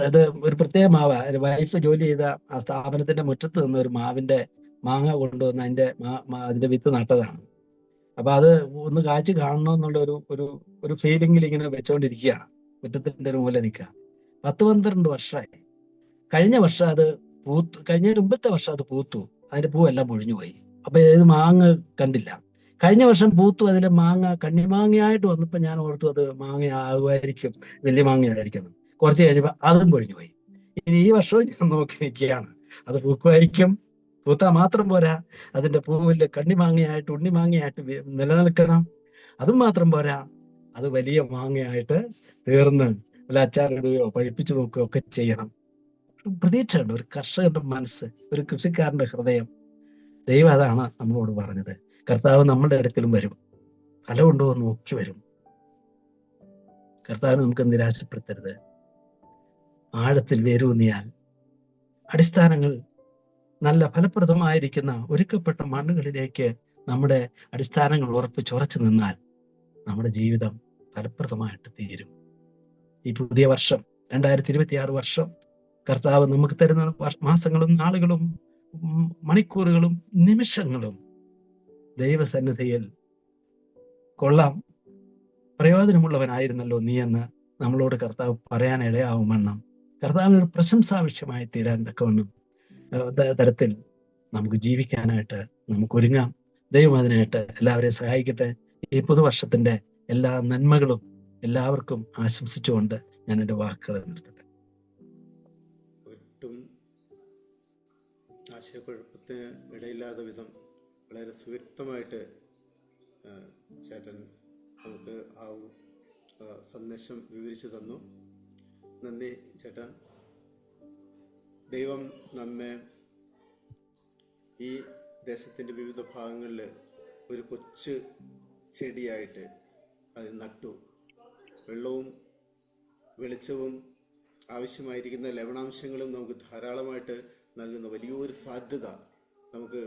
അത് ഒരു പ്രത്യേക മാവ്. വൈഫ് ജോലി ചെയ്ത ആ സ്ഥാപനത്തിന്റെ മുറ്റത്ത് നിന്ന് ഒരു മാവിന്റെ മാങ്ങ കൊണ്ടുവന്ന് അതിന്റെ വിത്ത് നട്ടതാണ്. അപ്പൊ അത് ഒന്ന് കാഴ്ച കാണണം എന്നുള്ള ഒരു ഒരു ഫീലിംഗിൽ ഇങ്ങനെ വെച്ചോണ്ടിരിക്കുകയാണ്. മുറ്റത്തിന്റെ ഒരു മൂല നിൽക്കുക. 10-12 വർഷമായി. കഴിഞ്ഞ വർഷം അത് പൂത്തു. കഴിഞ്ഞ മുമ്പത്തെ വർഷം അത് പൂത്തു. അതിന്റെ പൂവെല്ലാം പൊഴിഞ്ഞു പോയി. അപ്പൊ ഇത് മാങ്ങ കണ്ടില്ല. കഴിഞ്ഞ വർഷം പൂത്തു. അതിലെ മാങ്ങ കണ്ണിമാങ്ങയായിട്ട് വന്നപ്പോ ഞാൻ ഓർത്തു അത് മാങ്ങ ആകുമായിരിക്കും, വലിയ മാങ്ങയായിരിക്കും. കുറച്ച് കഴിയുമ്പോ അതും പൊഴിഞ്ഞു പോയി. ഇനി ഈ വർഷവും ഞാൻ നോക്കി നിൽക്കുകയാണ്. അത് പൂക്കുമായിരിക്കും. പൂത്താ മാത്രം പോരാ, അതിന്റെ പൂവില് കണ്ണിമാങ്ങയായിട്ട് ഉണ്ണിമാങ്ങയായിട്ട് നിലനിൽക്കണം. അതും മാത്രം പോരാ, അത് വലിയ മാങ്ങയായിട്ട് തീർന്ന് വല്ല അച്ചാറിടുകയോ പഴിപ്പിച്ചു നോക്കുകയോ ഒക്കെ ചെയ്യണം. പ്രതീക്ഷയുണ്ട്. ഒരു കർഷകന്റെ മനസ്സ്, ഒരു കൃഷിക്കാരന്റെ ഹൃദയം. ദൈവം അതാണ് നമ്മളോട് പറഞ്ഞത്. കർത്താവ് നമ്മുടെ അടുക്കലും വരും, ഫലമുണ്ടോ എന്ന് നോക്കി വരും. കർത്താവ് നമുക്ക് നിരാശപ്പെടുത്തരുത്. ആഴത്തിൽ വേരൂന്നിയാൽ, അടിസ്ഥാനങ്ങൾ നല്ല ഫലപ്രദമായിരിക്കുന്ന ഒരുക്കപ്പെട്ട മണ്ണുകളിലേക്ക് നമ്മുടെ അടിസ്ഥാനങ്ങൾ ഉറപ്പിച്ചുറച്ചു നിന്നാൽ നമ്മുടെ ജീവിതം ഫലപ്രദമായിട്ട് തീരും. ഈ പുതിയ വർഷം 2026 വർഷം കർത്താവ് നമുക്ക് തരുന്ന മാസങ്ങളും നാളുകളും മണിക്കൂറുകളും നിമിഷങ്ങളും ദൈവസന്നിധിയിൽ കൊള്ളാം, പ്രയോജനമുള്ളവനായിരുന്നല്ലോ നീ എന്ന് നമ്മളോട് കർത്താവ് പറയാനിടയാവുമെന്നും കർത്താവിനൊരു പ്രശംസാവിഷയമായി തീരാൻ തക്കവണ്ണം തരത്തിൽ നമുക്ക് ജീവിക്കാനായിട്ട് നമുക്ക് ഒരുങ്ങാം. ദൈവം അതിനായിട്ട് എല്ലാവരെയും സഹായിക്കട്ടെ. ഈ പുതുവർഷത്തിന്റെ എല്ലാ നന്മകളും എല്ലാവർക്കും ആശംസിച്ചുകൊണ്ട് ഞാൻ എൻ്റെ വാക്കുകൾ നിർത്തട്ടെ. ഒട്ടും ആശയക്കുഴപ്പത്തിന് ഇടയില്ലാത്ത വിധം വളരെ സുവ്യക്തമായിട്ട് ചേട്ടൻ നമുക്ക് ആ സന്ദേശം വിവരിച്ചു തന്നു. നന്ദി ചേട്ടാ. ദൈവം നമ്മെ ഈ ദേശത്തിൻ്റെ വിവിധ ഭാഗങ്ങളിൽ ഒരു കൊച്ചു ചെടിയായിട്ട് അത് നട്ടു. വെള്ളവും വെളിച്ചവും ആവശ്യമായിരിക്കുന്ന ലവണാംശങ്ങളും നമുക്ക് ധാരാളമായിട്ട് നൽകുന്ന വലിയൊരു സാധ്യത നമുക്ക്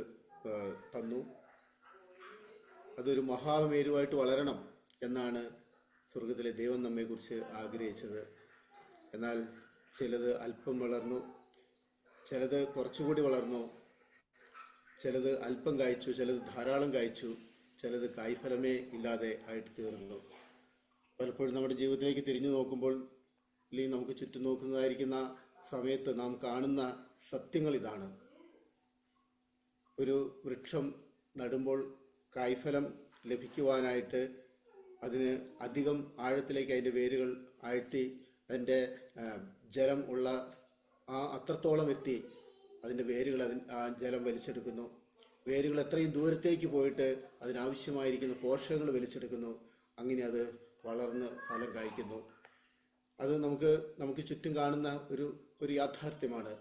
തന്നു. അതൊരു മഹാമേരുവായിട്ട് വളരണം എന്നാണ് സ്വർഗത്തിലെ ദൈവം നമ്മെക്കുറിച്ച് ആഗ്രഹിച്ചത്. എന്നാൽ ചിലത് അല്പം വളർന്നു, ചിലത് കുറച്ചുകൂടി വളർന്നു, ചിലത് അല്പം കായ്ച്ചു, ചിലത് ധാരാളം കായ്ച്ചു, ചിലത് കായ്ഫലമേ ഇല്ലാതെ ആയിട്ട് തീർന്നു. പലപ്പോഴും നമ്മുടെ ജീവിതത്തിലേക്ക് തിരിഞ്ഞു നോക്കുമ്പോൾ, അല്ലെങ്കിൽ നമുക്ക് ചുറ്റും നോക്കുന്നതായിരിക്കുന്ന സമയത്ത് നാം കാണുന്ന സത്യങ്ങൾ ഇതാണ്. ഒരു വൃക്ഷം നടുമ്പോൾ കായ്ഫലം ലഭിക്കുവാനായിട്ട് അതിന് അധികം ആഴത്തിലേക്ക് അതിൻ്റെ വേരുകൾ ആഴ്ത്തി അതിൻ്റെ ജലം ഉള്ള അത്രത്തോളം എത്തി അതിൻ്റെ വേരുകൾ ആ ജലം വലിച്ചെടുക്കുന്നു. വേരുകൾ എത്രയും ദൂരത്തേക്ക് പോയിട്ട് അതിനാവശ്യമായിരിക്കുന്ന പോഷകങ്ങൾ വലിച്ചെടുക്കുന്നു. അങ്ങനെ അത് വളർന്ന് ഫലം കായ്ക്കുന്നു. അത് നമുക്ക് ചുറ്റും കാണുന്ന ഒരു യാഥാർത്ഥ്യമാണ്.